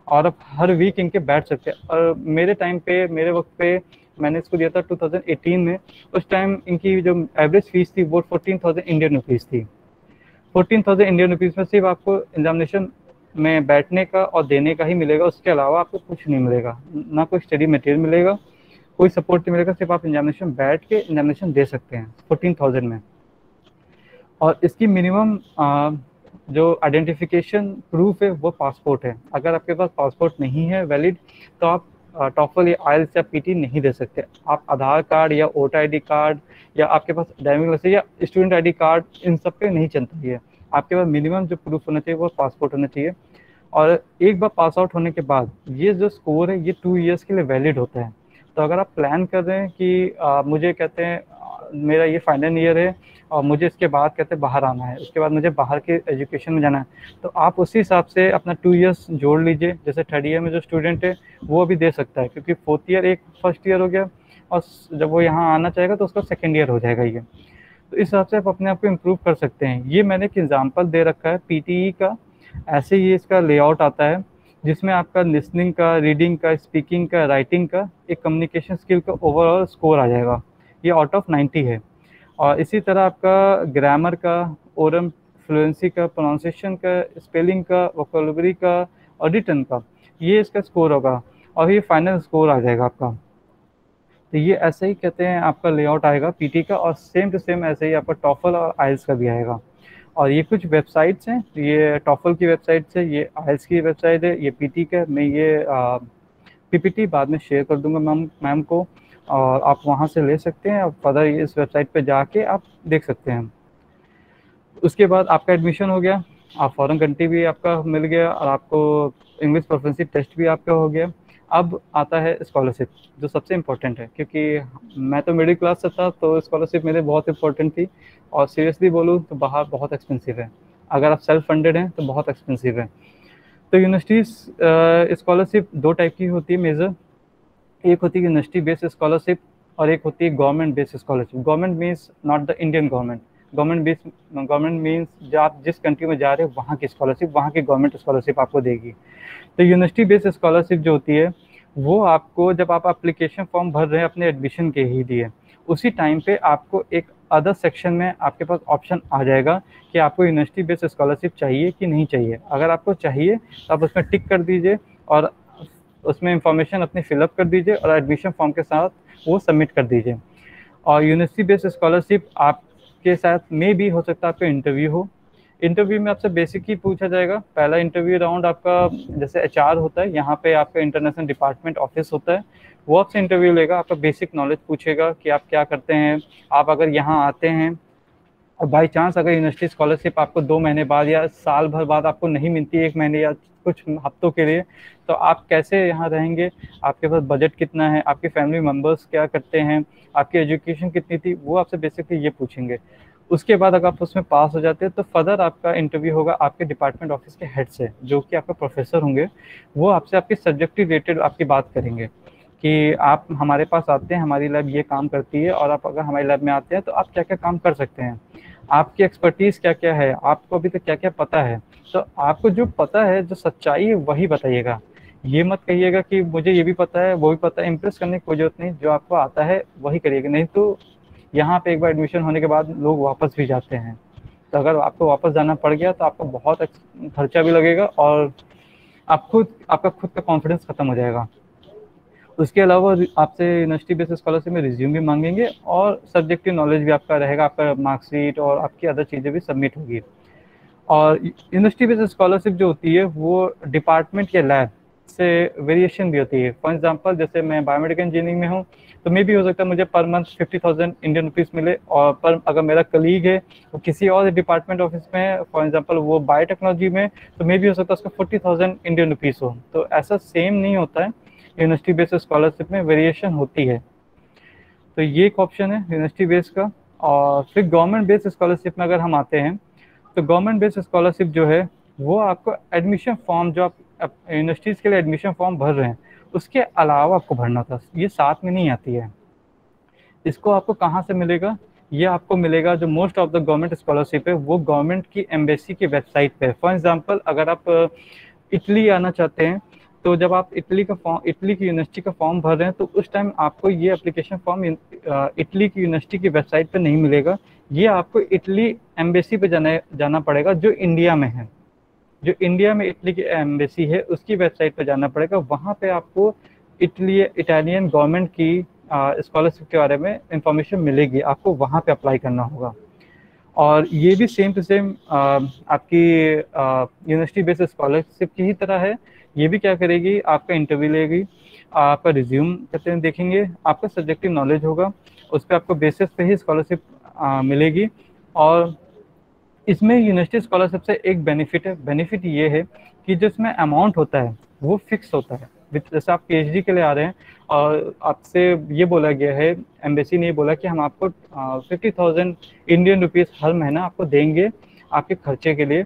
और आप हर वीक इनके बैठ सकते हैं। और मेरे वक्त पे मैंने इसको दिया था 2018 में। उस टाइम इनकी जो एवरेज फीस थी वो 14,000 इंडियन रुपीज़ थी। 14,000 इंडियन रुपीज़ में सिर्फ आपको एग्जामिनेशन में बैठने का और देने का ही मिलेगा, उसके अलावा आपको कुछ नहीं मिलेगा, ना कोई स्टडी मटेरियल मिलेगा, कोई सपोर्ट नहीं मिलेगा, सिर्फ आप एग्जामिनेशन बैठ के एग्जामिनेशन दे सकते हैं 14,000 में। और इसकी मिनिमम जो आइडेंटिफिकेशन प्रूफ है वो पासपोर्ट है। अगर आपके पास पासपोर्ट नहीं है वैलिड तो आप टॉफल या आइल्स या पीटी नहीं दे सकते। आप आधार कार्ड या वोटर आईडी कार्ड या आपके पास ड्राइविंग लाइसेंस या स्टूडेंट आईडी कार्ड, इन सब पे नहीं चलता है। आपके पास मिनिमम जो प्रूफ होना चाहिए वो पासपोर्ट होना चाहिए। और एक बार पास आउट होने के बाद ये जो स्कोर है ये 2 ईयर्स के लिए वैलिड होता है। तो अगर आप प्लान कर रहे हैं कि मुझे कहते हैं मेरा ये फाइनल ईयर है और मुझे इसके बाद कहते हैं बाहर आना है, उसके बाद मुझे बाहर के एजुकेशन में जाना है, तो आप उसी हिसाब से अपना 2 ईयर्स जोड़ लीजिए। जैसे 3rd ईयर में जो स्टूडेंट है वो भी दे सकता है, क्योंकि 4th ईयर एक फर्स्ट ईयर हो गया और जब वो यहाँ आना चाहेगा तो उसका 2nd ईयर हो जाएगा ये। तो इस हिसाब से आप अपने आप को इम्प्रूव कर सकते हैं। ये मैंने एक एग्जाम्पल दे रखा है PTE का। ऐसे ही इसका लेआउट आता है जिसमें आपका लिसनिंग का, रीडिंग का, स्पीकिंग का, राइटिंग का, एक कम्युनिकेशन स्किल का ओवरऑल स्कोर आ जाएगा। ये आउट ऑफ 90 है। और इसी तरह आपका ग्रामर का, ओरम फ्लुएंसी का, प्रोनाउंसिएशन का, स्पेलिंग का, वोकैबुलरी का और रिटन का, ये इसका स्कोर होगा और ये फाइनल स्कोर आ जाएगा आपका। तो ये ऐसे ही कहते हैं आपका लेआउट आएगा पीटी का, और सेम टू सेम ऐसे ही आपका टॉफल और आइल्स का भी आएगा। और ये कुछ वेबसाइट्स हैं, ये टॉफल की वेबसाइट्स है, ये आइल्स की वेबसाइट है, ये पीटी का। मैं ये पीपीटी बाद में शेयर कर दूंगा मैम को, और आप वहाँ से ले सकते हैं। और फर्दर इस वेबसाइट पे जाके आप देख सकते हैं। उसके बाद आपका एडमिशन हो गया, आप फॉरेन कंट्री भी आपका मिल गया और आपको इंग्लिश प्रोफिशिएंसी टेस्ट भी आपका हो गया। अब आता है स्कॉलरशिप, जो सबसे इम्पोर्टेंट है, क्योंकि मैं तो मिडिल क्लास से था तो स्कॉलरशिप मेरे बहुत इंपॉर्टेंट थी। और सीरियसली बोलूँ तो बाहर बहुत एक्सपेंसिव है, अगर आप सेल्फ फंडेड हैं तो बहुत एक्सपेंसिव है। तो यूनिवर्सिटीज़ स्कॉलरशिप 2 टाइप की होती है मेजर। एक होती है यूनिवर्सिटी बेस्ड स्कॉलरशिप और एक होती है government based scholarship. Government means not the Indian government, government means जो आप जिस कंट्री में जा रहे हो वहाँ की स्कॉलरशिप, वहाँ की गवर्नमेंट स्कॉलरशिप आपको देगी। तो यूनिवर्सिटी बेस्ड स्कॉलरशिप जो होती है वो आपको, जब आप एप्लीकेशन फॉर्म भर रहे हैं अपने एडमिशन के ही लिए, उसी टाइम पे आपको एक अदर सेक्शन में आपके पास ऑप्शन आ जाएगा कि आपको यूनिवर्सिटी बेस्ड स्कॉलरशिप चाहिए कि नहीं चाहिए। अगर आपको चाहिए तो आप उसमें टिक कर दीजिए और उसमें इंफॉर्मेशन अपनी फिलअप कर दीजिए और एडमिशन फॉर्म के साथ वो सबमिट कर दीजिए। और यूनिवर्सिटी बेस्ड स्कॉलरशिप आपके साथ में भी हो सकता है आपका इंटरव्यू हो। इंटरव्यू में आपसे बेसिक ही पूछा जाएगा। पहला इंटरव्यू राउंड आपका जैसे HR होता है, यहाँ पे आपका इंटरनेशनल डिपार्टमेंट ऑफिस होता है, वो आपसे इंटरव्यू लेगा, आपका बेसिक नॉलेज पूछेगा कि आप क्या करते हैं। आप अगर यहाँ आते हैं और बाई चांस अगर यूनिवर्सिटी स्कॉलरशिप आपको 2 महीने बाद या साल भर बाद आपको नहीं मिलती, 1 महीने या कुछ हफ्तों के लिए, तो आप कैसे यहाँ रहेंगे, आपके पास बजट कितना है, आपके फैमिली मेम्बर्स क्या करते हैं, आपकी एजुकेशन कितनी थी, वो आपसे बेसिकली ये पूछेंगे। उसके बाद अगर आप उसमें पास हो जाते हैं तो फर्दर आपका इंटरव्यू होगा आपके डिपार्टमेंट ऑफिस के हेड से, जो कि आपका प्रोफेसर होंगे। वो आपसे आपके सब्जेक्ट रिलेटेड आपकी बात करेंगे कि आप हमारे पास आते हैं, हमारी लैब ये काम करती है, और आप अगर हमारी लैब में आते हैं तो आप क्या क्या काम कर सकते हैं, आपकी एक्सपर्टीज़ क्या क्या है, आपको अभी तक क्या क्या पता है। तो आपको जो पता है, जो सच्चाई है, वही बताइएगा। ये मत कहिएगा कि मुझे ये भी पता है वो भी पता है। इम्प्रेस करने की कोई जरूरत नहीं, जो आपको आता है वही करिएगा। नहीं तो यहाँ पे एक बार एडमिशन होने के बाद लोग वापस भी जाते हैं। तो अगर आपको वापस जाना पड़ गया तो आपको बहुत खर्चा भी लगेगा और आपका खुद का कॉन्फिडेंस खत्म हो जाएगा। उसके अलावा आपसे यूनिवर्सिटी बेस्ड स्कॉलरशिप में रिज्यूम भी मांगेंगे और सब्जेक्टिव नॉलेज भी आपका रहेगा, आपका मार्कशीट और आपकी अदर चीज़ें भी सबमिट होगी। और यूनिवर्सिटी बेस्ड स्कॉलरशिप जो होती है वो डिपार्टमेंट या लैब से वेरिएशन भी होती है। फॉर एग्जांपल जैसे मैं बायोमेडिकल इंजीनियरिंग में हूँ तो मे भी हो सकता है मुझे पर मंथ 50,000 इंडियन रुपीज़ मिले, और पर अगर मेरा कलीग है वो किसी और डिपार्टमेंट ऑफिस में है, फॉर एग्जांपल वो बायोटेक्नोलॉजी में, तो मे भी हो सकता है उसका 40,000 इंडियन रुपीज़ हो। तो ऐसा सेम नहीं होता है, यूनिवर्सिटी बेस्ड स्कॉलरशिप में वेरिएशन होती है। तो ये एक ऑप्शन है यूनिवर्सिटी बेस्ड का। और फिर गवर्नमेंट बेस्ड स्कॉलरशिप में अगर हम आते हैं तो गवर्नमेंट बेस्ड स्कॉलरशिप जो है वो आपको एडमिशन फॉर्म, जो आप यूनिवर्सिटीज़ के लिए एडमिशन फॉर्म भर रहे हैं उसके अलावा आपको भरना था, ये साथ में नहीं आती है। इसको आपको कहाँ से मिलेगा? ये आपको मिलेगा, जो most of the government scholarship है वो गवर्नमेंट की एम्बेसी की वेबसाइट पे है। फॉर एग्जांपल अगर आप इटली आना चाहते हैं तो जब आप इटली की यूनिवर्सिटी का फॉर्म भर रहे हैं तो उस टाइम आपको ये एप्लीकेशन फॉर्म इटली की यूनिवर्सिटी की वेबसाइट पे नहीं मिलेगा, ये आपको इटली एम्बेसी पे जाना पड़ेगा, जो इंडिया में है, जो इंडिया में इटली की एम्बेसी है उसकी वेबसाइट पे जाना पड़ेगा। वहाँ पे आपको इटालियन गवर्नमेंट की स्कॉलरशिप के बारे में इंफॉर्मेशन मिलेगी, आपको वहाँ पे अप्लाई करना होगा। और ये भी सेम टू सेम आपकी यूनिवर्सिटी बेस्ड स्कॉलरशिप की ही तरह है। ये भी क्या करेगी, आपका इंटरव्यू लेगी, आपका रिज्यूम कहते हैं देखेंगे, आपका सब्जेक्टिव नॉलेज होगा, उस पर आपको बेसिस पे ही स्कॉलरशिप मिलेगी। और इसमें यूनिवर्सिटी स्कॉलरशिप से एक बेनिफिट है, बेनिफिट ये है कि जो इसमें अमाउंट होता है वो फिक्स होता है। जैसे आप पीएचडी के लिए आ रहे हैं और आपसे ये बोला गया है, एम्बेसी ने बोला कि हम आपको 50,000 इंडियन रुपीज़ हर महीना आपको देंगे आपके खर्चे के लिए,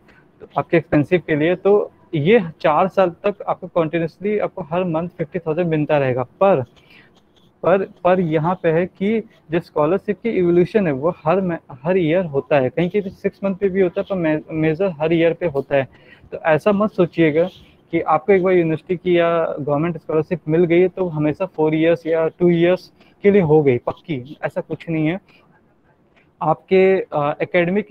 आपके एक्सपेंसिव के लिए। तो ये 4 साल तक आपको कंटिन्यूसली आपको हर मंथ 50,000 मिलता रहेगा। पर यहाँ पे है कि जो स्कॉलरशिप की इवोल्यूशन है वो हर ईयर होता है, कहीं कहीं 6 मंथ पे भी होता है, पर मेजर हर ईयर पे होता है। तो ऐसा मत सोचिएगा कि आपको एक बार यूनिवर्सिटी की या गवर्नमेंट स्कॉलरशिप मिल गई है तो हमेशा 4 इयर्स या 2 इयर्स के लिए हो गई पक्की, ऐसा कुछ नहीं है। आपके एकेडमिक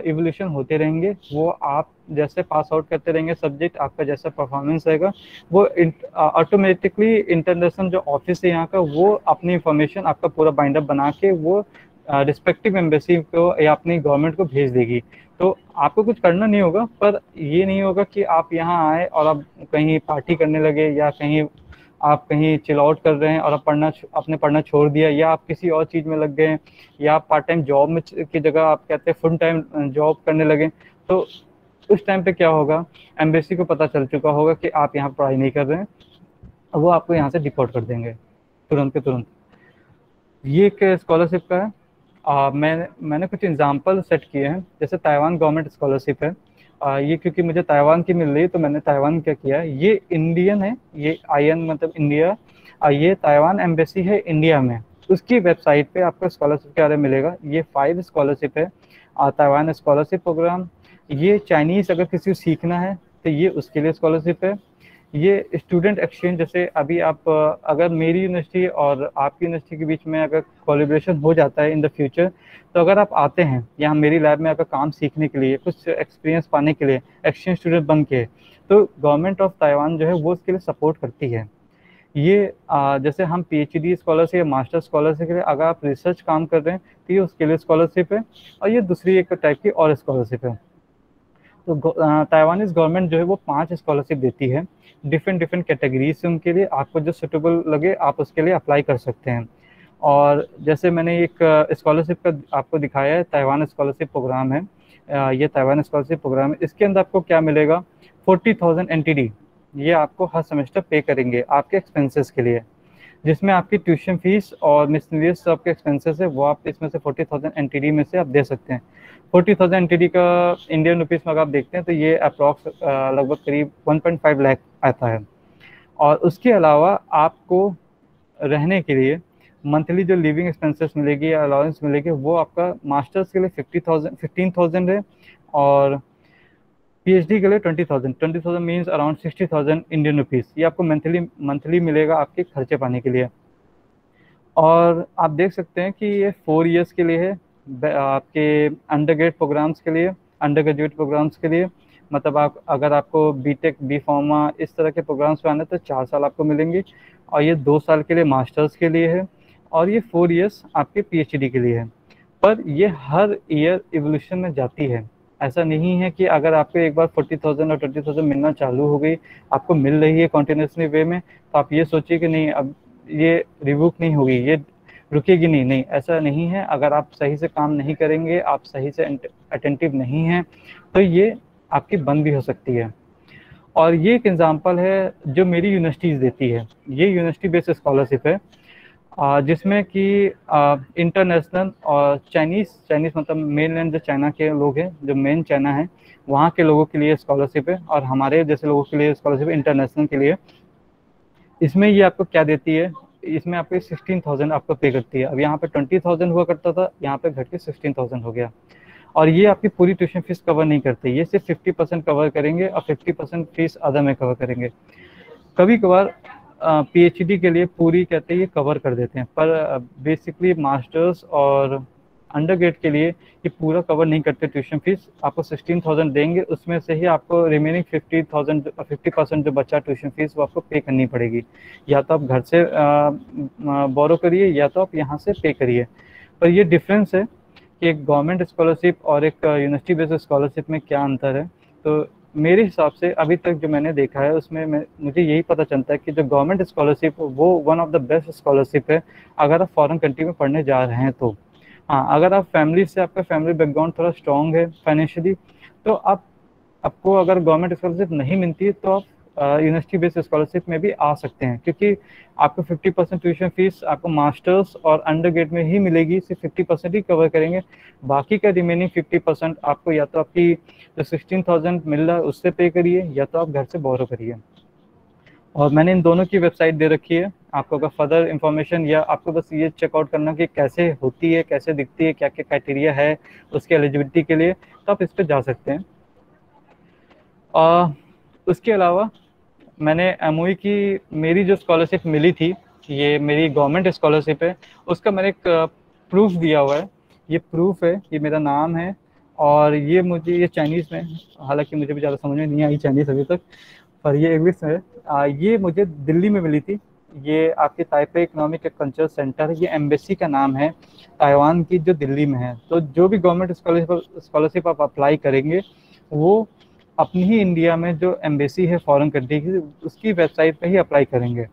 इवोल्यूशन होते रहेंगे, वो आप जैसे पास आउट करते रहेंगे सब्जेक्ट, आपका जैसा परफॉर्मेंस रहेगा वो ऑटोमेटिकली इंटरनेशनल जो ऑफिस है यहाँ का वो अपनी इंफॉर्मेशन आपका पूरा बाइंड अप बना के वो रिस्पेक्टिव एम्बेसी को या अपनी गवर्नमेंट को भेज देगी। तो आपको कुछ करना नहीं होगा, पर ये नहीं होगा कि आप यहाँ आए और आप कहीं पार्टी करने लगे या कहीं आप कहीं चिल आउट कर रहे हैं और आपने पढ़ना छोड़ दिया, या आप किसी और चीज़ में लग गए, या आप पार्ट टाइम जॉब में की जगह आप कहते हैं फुल टाइम जॉब करने लगे। तो उस टाइम पे क्या होगा, एम्बेसी को पता चल चुका होगा कि आप यहाँ पढ़ाई नहीं कर रहे हैं, वो आपको यहाँ से डिपोर्ट कर देंगे तुरंत के तुरंत। ये एक स्कॉलरशिप का है। मैंने कुछ एग्जाम्पल सेट किए हैं, जैसे ताइवान गवर्नमेंट स्कॉलरशिप है। ये क्योंकि मुझे ताइवान की मिल रही है तो मैंने ताइवान क्या किया है, ये इंडियन है, ये IN मतलब इंडिया, ये ताइवान एम्बेसी है इंडिया में, उसकी वेबसाइट पे आपको स्कॉलरशिप के बारे में मिलेगा। ये 5 स्कॉलरशिप है, ताइवान स्कॉलरशिप प्रोग्राम। ये चाइनीज़ अगर किसी को सीखना है तो ये उसके लिए स्कॉलरशिप है। ये स्टूडेंट एक्सचेंज, जैसे अभी आप अगर मेरी यूनिवर्सिटी और आपकी यूनिवर्सिटी के बीच में अगर कोलैबोरेशन हो जाता है इन द फ्यूचर, तो अगर आप आते हैं यहाँ मेरी लैब में अगर काम सीखने के लिए, कुछ एक्सपीरियंस पाने के लिए, एक्सचेंज स्टूडेंट बन के, तो गवर्नमेंट ऑफ ताइवान जो है वो उसके लिए सपोर्ट करती है। ये जैसे हम PhD स्कॉलरशिप या मास्टर स्कॉलरशिप के लिए अगर आप रिसर्च काम कर रहे हैं तो ये उसके लिए स्कॉलरशिप है, और ये दूसरी एक टाइप की और स्कॉलरशिप है। तो ताइवानीज गवर्नमेंट जो है वो 5 स्कॉलरशिप देती है, डिफरेंट कैटेगरीज से उनके लिए, आपको जो सूटेबल लगे आप उसके लिए अप्लाई कर सकते हैं। और जैसे मैंने एक स्कॉलरशिप का आपको दिखाया है, ताइवान स्कॉलरशिप प्रोग्राम है, ये ताइवान स्कॉलरशिप प्रोग्राम है। इसके अंदर आपको क्या मिलेगा, 40,000 NTD ये आपको हर सेमेस्टर पे करेंगे आपके एक्सपेंसेस के लिए, जिसमें आपकी ट्यूशन फीस और मिसलेनियस आपके एक्सपेंसेस है वो आप इसमें से 40,000 NTD में से आप दे सकते हैं। 40,000 NTD का इंडियन रुपीस में अगर आप देखते हैं तो ये अप्रॉक्स लगभग करीब 1.5 लाख आता है। और उसके अलावा आपको रहने के लिए मंथली जो लिविंग एक्सपेंसेस मिलेगी या अलाउंस मिलेगी वो आपका मास्टर्स के लिए 15,000 है, और PhD के लिए 20,000 मीन्स अराउंड 60,000 इंडियन रुपीज़, ये आपको मंथली मिलेगा आपके खर्चे पाने के लिए। और आप देख सकते हैं कि ये 4 इयर्स के लिए है, आपके अंडरग्रेड प्रोग्राम्स के लिए, अंडर ग्रेजुएट प्रोग्राम्स के लिए, मतलब आप अगर आपको BTech B.Pharma इस तरह के प्रोग्राम्स पे आना है तो 4 साल आपको मिलेंगे, और ये 2 साल के लिए मास्टर्स के लिए है, और ये 4 इयर्स आपके PhD के लिए है। पर ये हर ईयर इवोल्यूशन में जाती है, ऐसा नहीं है कि अगर आपको एक बार 40,000 और 20,000 मिलना चालू हो गई, आपको मिल रही है कॉन्टिन्यूसली वे में, तो आप ये सोचिए कि नहीं अब ये रिवूक नहीं होगी, ये रुकेगी नहीं, ऐसा नहीं है। अगर आप सही से काम नहीं करेंगे, आप सही से अटेंटिव नहीं हैं, तो ये आपकी बंद भी हो सकती है। और ये एक एग्जांपल है जो मेरी यूनिवर्सिटीज़ देती है, ये यूनिवर्सिटी बेस्ड स्कॉलरशिप है, जिसमें कि इंटरनेशनल और चाइनीज़ मतलब मेनलैंड जो चाइना के लोग हैं, जो मेन चाइना है वहाँ के लोगों के लिए स्कॉलरशिप है, और हमारे जैसे लोगों के लिए स्कॉलरशिप इंटरनेशनल के लिए। इसमें ये आपको क्या देती है, इसमें आपको 16,000 आपको पे करती है। अब यहाँ पे 20,000 हुआ करता था, यहाँ पे घट के 16,000 हो गया। और ये आपकी पूरी ट्यूशन फीस कवर नहीं करते, ये सिर्फ 50% कवर करेंगे और 50% फीस अदर में कवर करेंगे। कभी कभार पीएचडी के लिए पूरी कहते हैं ये कवर कर देते हैं, पर बेसिकली मास्टर्स और अंडरग्रेड के लिए ये पूरा कवर नहीं करते ट्यूशन फीस। आपको 16,000 देंगे, उसमें से ही आपको रिमेनिंग 50% जो बचा ट्यूशन फीस वो आपको पे करनी पड़ेगी। या तो आप घर से बोरो करिए या तो आप यहाँ से पे करिए। पर ये डिफरेंस है कि एक गवर्नमेंट स्कॉलरशिप और एक यूनिवर्सिटी बेस्ड स्कॉलरशिप में क्या अंतर है। तो मेरे हिसाब से अभी तक जो मैंने देखा है उसमें मुझे यही पता चलता है कि जो गवर्नमेंट स्कॉलरशिप वो one of the best scholarship है अगर आप फॉरेन कंट्री में पढ़ने जा रहे हैं तो। हाँ, अगर आप फैमिली से, आपका फैमिली बैकग्राउंड थोड़ा स्ट्रॉन्ग है फाइनेंशियली, तो आपको अगर गवर्नमेंट स्कॉलरशिप नहीं मिलती है तो आप यूनिवर्सिटी बेस्ड स्कॉलरशिप में भी आ सकते हैं, क्योंकि आपको 50% ट्यूशन फीस आपको मास्टर्स और अंडरग्रेड में ही मिलेगी, सिर्फ 50% ही कवर करेंगे। बाकी का रिमेनिंग 50% आपको या तो आपकी जो 16,000 मिल रहा है उससे पे करिए या तो आप घर से बोरो करिए। और मैंने इन दोनों की वेबसाइट दे रखी है, आपको अगर फर्दर इंफॉर्मेशन या आपको बस ये चेकआउट करना कि कैसे होती है, कैसे दिखती है, क्या क्या क्राइटेरिया है उसके एलिजिबिलिटी के लिए, तो आप इस पर जा सकते हैं। उसके अलावा मैंने एमओई की मेरी जो स्कॉलरशिप मिली थी, ये मेरी गवर्नमेंट स्कॉलरशिप है, उसका मैंने एक प्रूफ दिया हुआ है। ये प्रूफ है, ये मेरा नाम है और ये मुझे ये चाइनीज़ में, हालांकि मुझे भी ज़्यादा समझ में नहीं आई चाइनीज़ अभी तक, पर ये इंग्लिश में है। ये मुझे दिल्ली में मिली थी। ये आपके Taipei economic and culture centre है, ये एम्बेसी का नाम है ताइवान की जो दिल्ली में है। तो जो भी गवर्नमेंट स्कॉलरशिप आप अप्लाई करेंगे वो अपनी ही इंडिया में जो एम्बेसी है फॉरेन कंट्री की उसकी वेबसाइट पे ही अप्लाई करेंगे।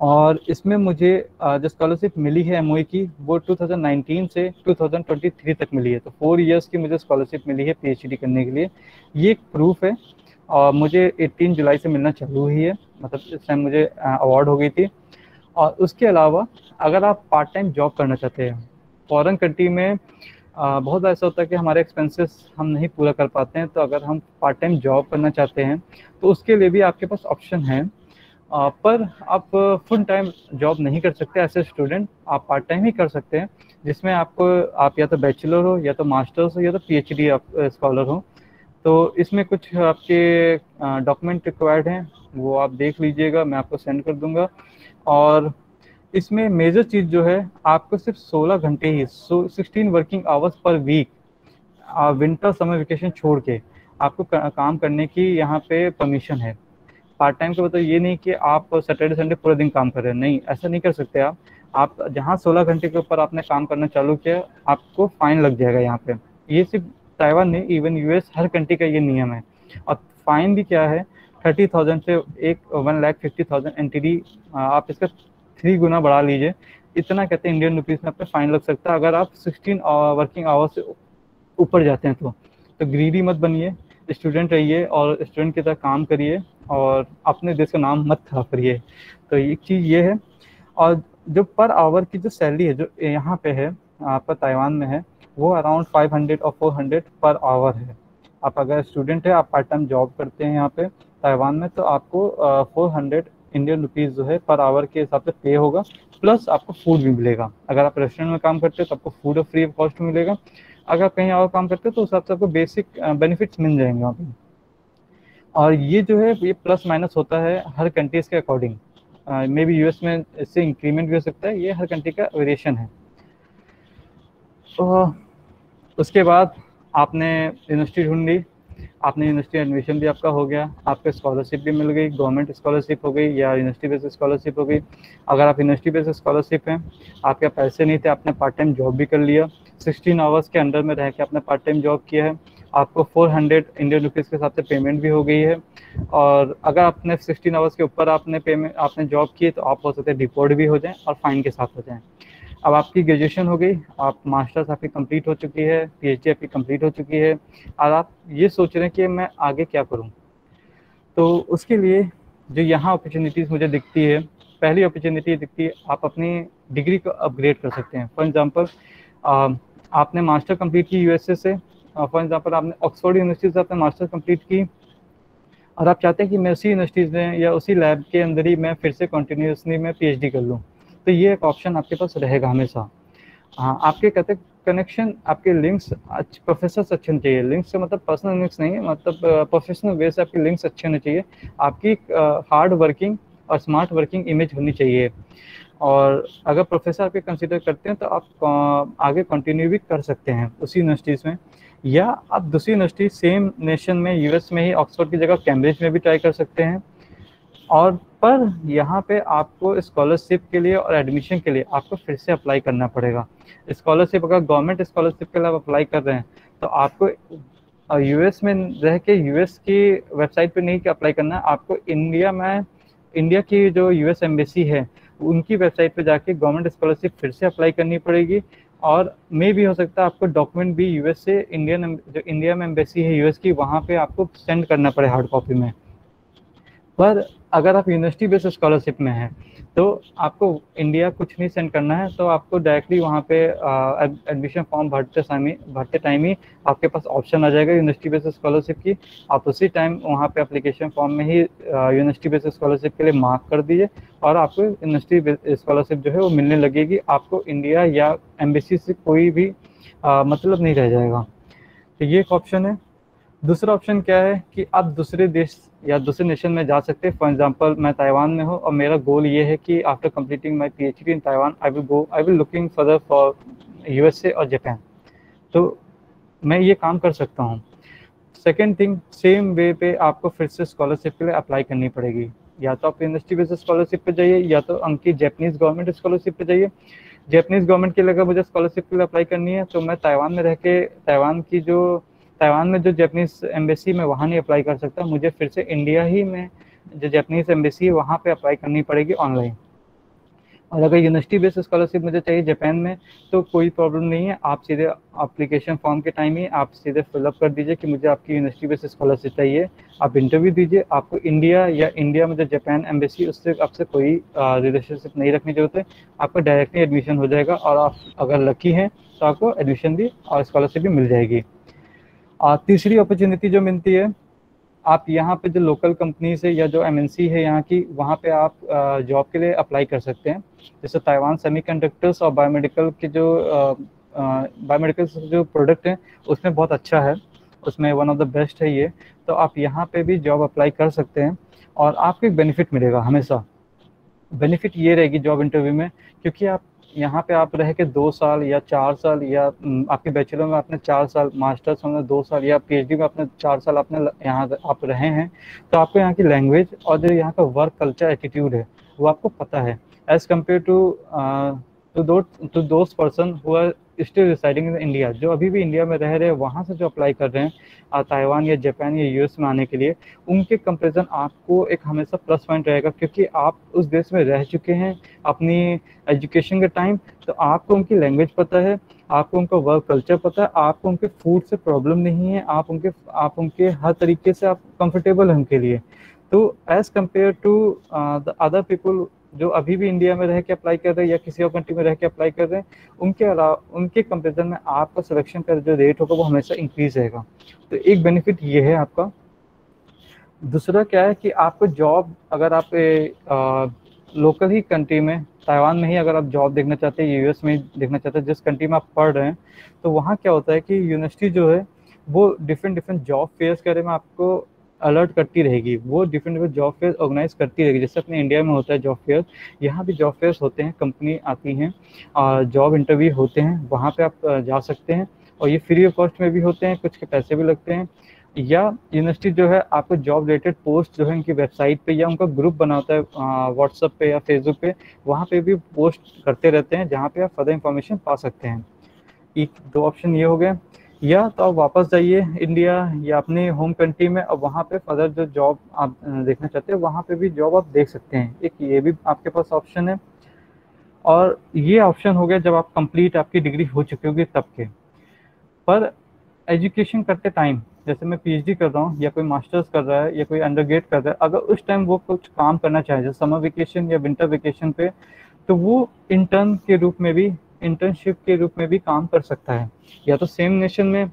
और इसमें मुझे जो स्कॉलरशिप मिली है एमओई की वो 2019 से 2023 तक मिली है। तो 4 इयर्स की मुझे स्कॉलरशिप मिली है पीएचडी करने के लिए। ये एक प्रूफ है और मुझे 18 जुलाई से मिलना चालू हुई है, मतलब इस टाइम मुझे अवार्ड हो गई थी। और उसके अलावा अगर आप पार्ट टाइम जॉब करना चाहते हैं फॉरेन कंट्री में, बहुत ऐसा होता है कि हमारे एक्सपेंसेस हम नहीं पूरा कर पाते हैं, तो अगर हम पार्ट टाइम जॉब करना चाहते हैं तो उसके लिए भी आपके पास ऑप्शन है। पर आप फुल टाइम जॉब नहीं कर सकते एज ए स्टूडेंट, आप पार्ट टाइम ही कर सकते हैं, जिसमें आप या तो बैचलर हो या तो मास्टर्स हो या तो पीएचडी आप स्कॉलर हो। तो इसमें कुछ आपके डॉक्यूमेंट रिक्वायर्ड हैं, वो आप देख लीजिएगा, मैं आपको सेंड कर दूंगा। और इसमें मेजर चीज़ जो है, आपको सिर्फ 16 घंटे ही 16 working hours per week winter summer vacation छोड़ के आपको काम करने की यहाँ पे परमिशन है। पार्ट टाइम का मतलब ये नहीं कि आप सैटरडे संडे पूरे दिन काम कर रहे हैं, नहीं, ऐसा नहीं कर सकते आप जहाँ 16 घंटे के ऊपर आपने काम करना चालू किया आपको फाइन लग जाएगा यहाँ पे। ये सिर्फ ताइवान नहीं, इवन यूएस हर कंट्री का ये नियम है। और फाइन भी क्या है, 30,000 से 1,50,000 एनटीडी, आप इसका 3 गुना बढ़ा लीजिए, इतना कहते हैं इंडियन रुपीज़ में आपका फाइन लग सकता है अगर आप 16 वर्किंग आवर्स से ऊपर जाते हैं। तो ग्रीडी मत बनिए, स्टूडेंट रहिए और स्टूडेंट की तरह काम करिए और अपने देश का नाम मत खराब करिए। तो एक चीज़ ये है। और जो पर आवर की जो सैलरी है जो यहाँ पे है आपका ताइवान में है, वो अराउंड 500 और 400 पर आवर है। आप अगर स्टूडेंट है, आप पार्ट टाइम जॉब करते हैं यहाँ पे ताइवान में, तो आपको 400 इंडियन रुपीज़ जो है पर आवर के हिसाब से पे होगा, प्लस आपको फूड भी मिलेगा। अगर आप रेस्टोरेंट में काम करते हो तो आपको फूड फ्री ऑफ कॉस्ट मिलेगा, अगर आप कहीं और काम करते हो तो उस हिसाब से आपको बेसिक बेनिफिट्स मिल जाएंगे वहाँ पे। और ये जो है ये प्लस माइनस होता है हर कंट्रीज़ के अकॉर्डिंग, मे बी यूएस में इससे इंक्रीमेंट भी हो सकता है, ये हर कंट्री का वेरिएशन है। तो उसके बाद आपने यूनिवर्सिटी ढूंढ ली, आपने यूनिवर्सिटी एडमिशन भी आपका हो गया, आपको स्कॉलरशिप भी मिल गई, गवर्नमेंट स्कॉलरशिप हो गई या यूनिवर्सिटी बेस्ड स्कॉलरशिप हो गई। अगर आप यूनिवर्सिटी बेस्ड स्कॉलरशिप हैं, आपके पैसे नहीं थे, आपने पार्ट टाइम जॉब भी कर लिया, 16 आवर्स के अंडर में रह के आपने पार्ट टाइम जॉब किया है, आपको 400 इंडियन रुपीज़ के हिसाब से पेमेंट भी हो गई है। और अगर आपने 16 आवर्स के ऊपर आपने जॉब की तो आप हो सकते हैं डिपोर्ट भी हो जाएं और फाइन के साथ हो जाएं। अब आपकी ग्रेजुएशन हो गई, आप मास्टर्स आपकी कंप्लीट हो चुकी है, पीएचडी आपकी कंप्लीट हो चुकी है, और आप ये सोच रहे हैं कि मैं आगे क्या करूं। तो उसके लिए जो यहाँ अपॉर्चुनिटीज़ मुझे दिखती है, पहली अपॉर्चुनिटी दिखती है आप अपनी डिग्री को अपग्रेड कर सकते हैं। फॉर एग्जांपल आपने मास्टर कंप्लीट की यूएसए से, फॉर एग्जांपल आपने ऑक्सफोर्ड यूनिवर्सिटी से आपने मास्टर कंप्लीट की और आप चाहते हैं कि मैं उसी यूनिवर्सिटीज़ में या उसी लैब के अंदर ही मैं फिर से कंटिन्यूसली मैं पीएचडी कर लूँ, तो ये एक ऑप्शन आपके पास रहेगा हमेशा। हाँ, आपके कहते कनेक्शन, आपके लिंक्स अच्छे, प्रोफेसर्स अच्छे होने चाहिए। लिंक्स से मतलब पर्सनल लिंक्स नहीं है, मतलब प्रोफेशनल वे से आपके लिंक्स अच्छे होने चाहिए। आपकी हार्ड वर्किंग और स्मार्ट वर्किंग इमेज होनी चाहिए। और अगर प्रोफेसर आपके कंसिडर करते हैं तो आप आगे कंटिन्यू भी कर सकते हैं उसी यूनिवर्सिटीज़ में, या आप दूसरी यूनिवर्सिटी सेम नेशन में, यूएस में ही, ऑक्सफोर्ड की जगह कैम्ब्रिज में भी ट्राई कर सकते हैं। और पर यहाँ पे आपको स्कॉलरशिप के लिए और एडमिशन के लिए आपको फिर से अप्लाई करना पड़ेगा। स्कॉलरशिप, अगर गवर्नमेंट स्कॉलरशिप के लिए आप अप्लाई कर रहे हैं तो आपको यूएस में रह के यूएस की वेबसाइट पे नहीं अप्लाई करना है, आपको इंडिया की जो यूएस एम्बेसी है उनकी वेबसाइट पे जाके गवर्नमेंट स्कॉलरशिप फिर से अप्लाई करनी पड़ेगी। और मे भी हो सकता है आपको डॉक्यूमेंट भी यूएस से जो इंडिया में एम्बेसी है यूएस की, वहाँ पे आपको सेंड करना पड़े हार्ड कॉपी में। पर अगर आप यूनिवर्सिटी बेस्ड स्कॉलरशिप में हैं तो आपको इंडिया कुछ नहीं सेंड करना है, तो आपको डायरेक्टली वहाँ पे एडमिशन फॉर्म भरते टाइम ही आपके पास ऑप्शन आ जाएगा यूनिवर्सिटी बेस्ड स्कॉलरशिप की। आप उसी टाइम वहाँ पे एप्लीकेशन फॉर्म में ही यूनिवर्सिटी बेस्ड स्कॉलरशिप के लिए मार्क कर दीजिए और आपको यूनिवर्सिटी स्कॉलरशिप जो है वो मिलने लगेगी। आपको इंडिया या एम्बेसी से कोई भी मतलब नहीं रह जाएगा। तो ये एक ऑप्शन है। दूसरा ऑप्शन क्या है कि आप दूसरे देश या दूसरे नेशन में जा सकते हैं। फॉर एग्जांपल, मैं ताइवान में हूँ और मेरा गोल ये है कि after completing my PhD in Taiwan I will looking further for USA और जापान। तो मैं ये काम कर सकता हूँ। सेकेंड थिंग, सेम वे पे आपको फिर से स्कॉलरशिप के लिए अप्लाई करनी पड़ेगी। या तो आप यूनिवर्सिटी बेस्ड स्कॉलरशिप पे जाइए या तो उनकी जापानीज गवर्नमेंट स्कॉलरशिप पे जाइए। जापानीज गवर्नमेंट के लिए अगर मुझे स्कॉलरशिप के लिए अप्लाई करनी है तो मैं ताइवान में रह के ताइवान में जो जापानीज एम्बेसी में वहाँ नहीं अप्लाई कर सकता, मुझे फिर से इंडिया ही में जो जापानीज एम्बेसी है वहाँ पे अप्लाई करनी पड़ेगी ऑनलाइन। और अगर यूनिवर्सिटी बेस्ड स्कॉलरशिप मुझे चाहिए जापान में तो कोई प्रॉब्लम नहीं है, आप सीधे एप्लीकेशन फॉर्म के टाइम ही आप सीधे फिलअप कर दीजिए कि मुझे आपकी यूनिवर्सिटी बेस्ड स्कॉलरशिप चाहिए। आप इंटरव्यू दीजिए, आपको इंडिया में जो जापान एम्बेसी उससे आपसे कोई रिलेशनशिप नहीं रखने की जरूरत है, आपका डायरेक्टली एडमिशन हो जाएगा और आप अगर लकी हैं तो आपको एडमिशन भी और स्कॉलरशिप भी मिल जाएगी। तीसरी अपॉर्चुनिटी जो मिलती है, आप यहाँ पे जो लोकल कंपनीज है या जो एमएनसी है यहाँ की, वहाँ पे आप जॉब के लिए अप्लाई कर सकते हैं। जैसे ताइवान सेमीकंडक्टर्स और बायोमेडिकल जो प्रोडक्ट हैं उसमें बहुत अच्छा है, उसमें वन ऑफ द बेस्ट है ये। तो आप यहाँ पे भी जॉब अप्लाई कर सकते हैं और आपको एक बेनिफिट मिलेगा। हमेशा बेनिफिट ये रहेगी जॉब इंटरव्यू में, क्योंकि आप यहाँ पे आप रह के 2 साल या 4 साल या आपके बैचलर में आपने 4 साल, मास्टर्स में 2 साल या पीएचडी में आपने 4 साल आपने यहाँ आप रहे हैं, तो आपको यहाँ की लैंग्वेज और जो यहाँ का वर्क कल्चर एटीट्यूड है वो आपको पता है as compare to those person who are still residing in India. जो अभी भी इंडिया में रह रहे हैं, वहाँ से जो अप्लाई कर रहे हैं ताइवान या जापान या यूएस में आने के लिए, उनके कंपेरिजन आपको एक हमेशा प्लस पॉइंट रहेगा, क्योंकि आप उस देश में रह चुके हैं अपनी एजुकेशन के टाइम। तो आपको उनकी लैंग्वेज पता है, आपको उनका वर्क कल्चर पता है, आपको उनके फूड से प्रॉब्लम नहीं है, आप उनके हर तरीके से आप कंफर्टेबल हैं उनके लिए। तो as compare to the other people जो अभी भी इंडिया में रह के अप्लाई कर रहे हैं या किसी और कंट्री में रह के अप्लाई कर रहे हैं, उनके कंपेरिजन में आपका सिलेक्शन का जो रेट होगा वो हमेशा इंक्रीज रहेगा। तो एक बेनिफिट ये है आपका। दूसरा क्या है कि आपको जॉब, अगर आप लोकल ही कंट्री में, ताइवान में ही अगर आप जॉब देखना चाहते हैं, यूएस में देखना चाहते हैं, जिस कंट्री में आप पढ़ रहे हैं, तो वहाँ क्या होता है कि यूनिवर्सिटी जो है वो डिफरेंट जॉब फेयर्स के बारे में आपको अलर्ट करती रहेगी। वो डिफरेंट जॉब फेयर ऑर्गेनाइज करती रहेगी। जैसे अपने इंडिया में होता है जॉब फेयर, यहाँ भी जॉब फेयर्स होते हैं, कंपनी आती हैं और जॉब इंटरव्यू होते हैं, वहाँ पे आप जा सकते हैं और ये फ्री ऑफ कॉस्ट में भी होते हैं, कुछ के पैसे भी लगते हैं। या यूनिवर्सिटी जो है आपको जॉब रिलेटेड पोस्ट जो है उनकी वेबसाइट पे या उनका ग्रुप बना होता है व्हाट्सएप पे या फेसबुक पे, वहाँ पे भी पोस्ट करते रहते हैं, जहाँ पे आप फर्दर इंफॉर्मेशन पा सकते हैं। एक 2 ऑप्शन ये हो गए। या तो आप वापस जाइए इंडिया या अपने होम कंट्री में, और वहाँ पे फर्दर जो जॉब आप देखना चाहते हैं वहाँ पे भी जॉब आप देख सकते हैं। एक ये भी आपके पास ऑप्शन है। और ये ऑप्शन हो गया जब आप कंप्लीट आपकी डिग्री हो चुकी होगी तब के। पर एजुकेशन करते टाइम, जैसे मैं पीएचडी कर रहा हूँ या कोई मास्टर्स कर रहा है या कोई अंडरग्रेड कर रहा है, अगर उस टाइम वो कुछ काम करना चाहे जैसे समर वेकेशन या विंटर वेकेशन पे, तो वो इंटर्नशिप के रूप में भी काम कर सकता है। या तो सेम नेशन में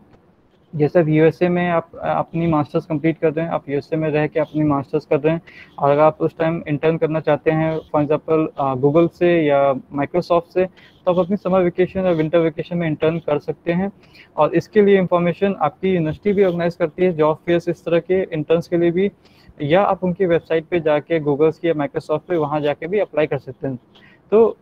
जैसे अब यूएसए में आप अपनी मास्टर्स कंप्लीट कर रहे हैं, आप यूएसए में रह के अपनी मास्टर्स कर रहे हैं, और अगर आप उस टाइम इंटर्न करना चाहते हैं फॉर एग्जांपल गूगल से या माइक्रोसॉफ्ट से, तो आप अपनी समर वेकेशन या विंटर वेकेशन में इंटर्न कर सकते हैं। और इसके लिए इंफॉर्मेशन आपकी यूनिवर्सिटी भी ऑर्गेनाइज करती है जॉब फेयर्स इस तरह के इंटर्न्स के लिए भी, या आप उनकी वेबसाइट पे जाके गूगल्स की या माइक्रोसॉफ्ट पे वहाँ जाके भी अप्लाई कर सकते हैं। तो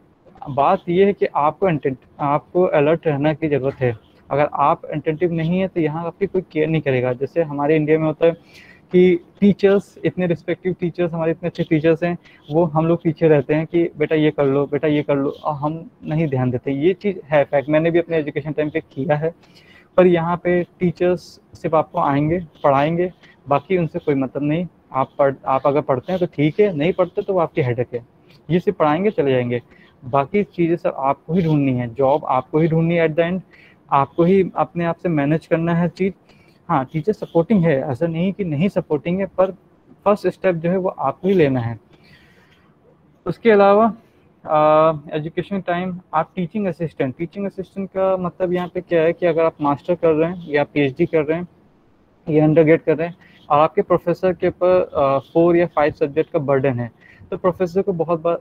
बात यह है कि आपको अलर्ट रहना की ज़रूरत है। अगर आप अटेंटिव नहीं है तो यहाँ आपकी कोई केयर नहीं करेगा। जैसे हमारे इंडिया में होता है कि टीचर्स, इतने रिस्पेक्टिव टीचर्स, हमारे इतने अच्छे टीचर्स हैं, वो हम लोग पीछे रहते हैं कि बेटा ये कर लो, बेटा ये कर लो, और हम नहीं ध्यान देते। ये चीज़ है फैक्ट, मैंने भी अपने एजुकेशन टाइम पे किया है। पर यहाँ पे टीचर्स सिर्फ आपको आएंगे, पढ़ाएंगे, बाकी उनसे कोई मतलब नहीं। आप अगर पढ़ते हैं तो ठीक है, नहीं पढ़ते तो वो आपकी हेडेक है। ये सिर्फ पढ़ाएंगे, चले जाएंगे, बाकी चीज़ें सब आपको ही ढूंढनी है, जॉब आपको ही ढूंढनी है, एट द एंड आपको ही अपने आप से मैनेज करना है चीज़। हाँ, टीचर सपोर्टिंग है, ऐसा नहीं कि नहीं सपोर्टिंग है, पर फर्स्ट स्टेप जो है वो आपको ही लेना है। उसके अलावा एजुकेशन टाइम आप टीचिंग असिस्टेंट का मतलब यहाँ पे क्या है कि अगर आप मास्टर कर रहे हैं या पीएचडी कर रहे हैं या अंडरग्रेड कर रहे हैं और आपके प्रोफेसर के ऊपर 4 या 5 सब्जेक्ट का बर्डन है, तो प्रोफेसर को बहुत बार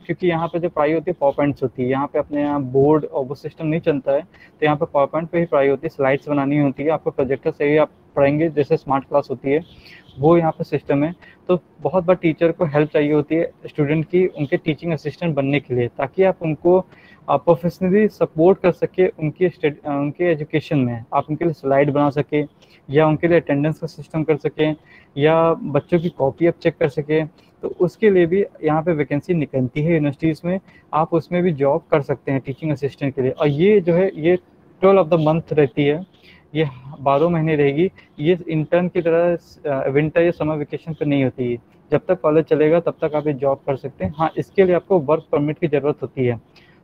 क्योंकि यहाँ पे जो पढ़ाई होती है पावर पॉइंट्स होती है, यहाँ पे अपने यहाँ बोर्ड और वो सिस्टम नहीं चलता है, तो यहाँ पे पावर पॉइंट पे ही पढ़ाई होती है, स्लाइड्स बनानी होती है, आपको प्रोजेक्टर से ही आप पढ़ेंगे, जैसे स्मार्ट क्लास होती है वो यहाँ पे सिस्टम है। तो बहुत बार टीचर को हेल्प चाहिए होती है स्टूडेंट की उनके टीचिंग असिस्टेंट बनने के लिए, ताकि आप उनको प्रोफेशनली सपोर्ट कर सके उनके एजुकेशन में। आप उनके लिए स्लाइड बना सके, या उनके लिए अटेंडेंस का सिस्टम कर सकें, या बच्चों की कॉपी आप चेक कर सकें। तो उसके लिए भी यहाँ पे वैकेंसी निकलती है यूनिवर्सिटीज़ में, आप उसमें भी जॉब कर सकते हैं टीचिंग असिस्टेंट के लिए। और ये जो है ये 12 ऑफ द मंथ रहती है, ये 12 महीने रहेगी। ये इंटर्न की तरह विंटर या समर वेकेशन पे नहीं होती है। जब तक कॉलेज चलेगा तब तक आप ये जॉब कर सकते हैं। हाँ, इसके लिए आपको वर्क परमिट की ज़रूरत होती है।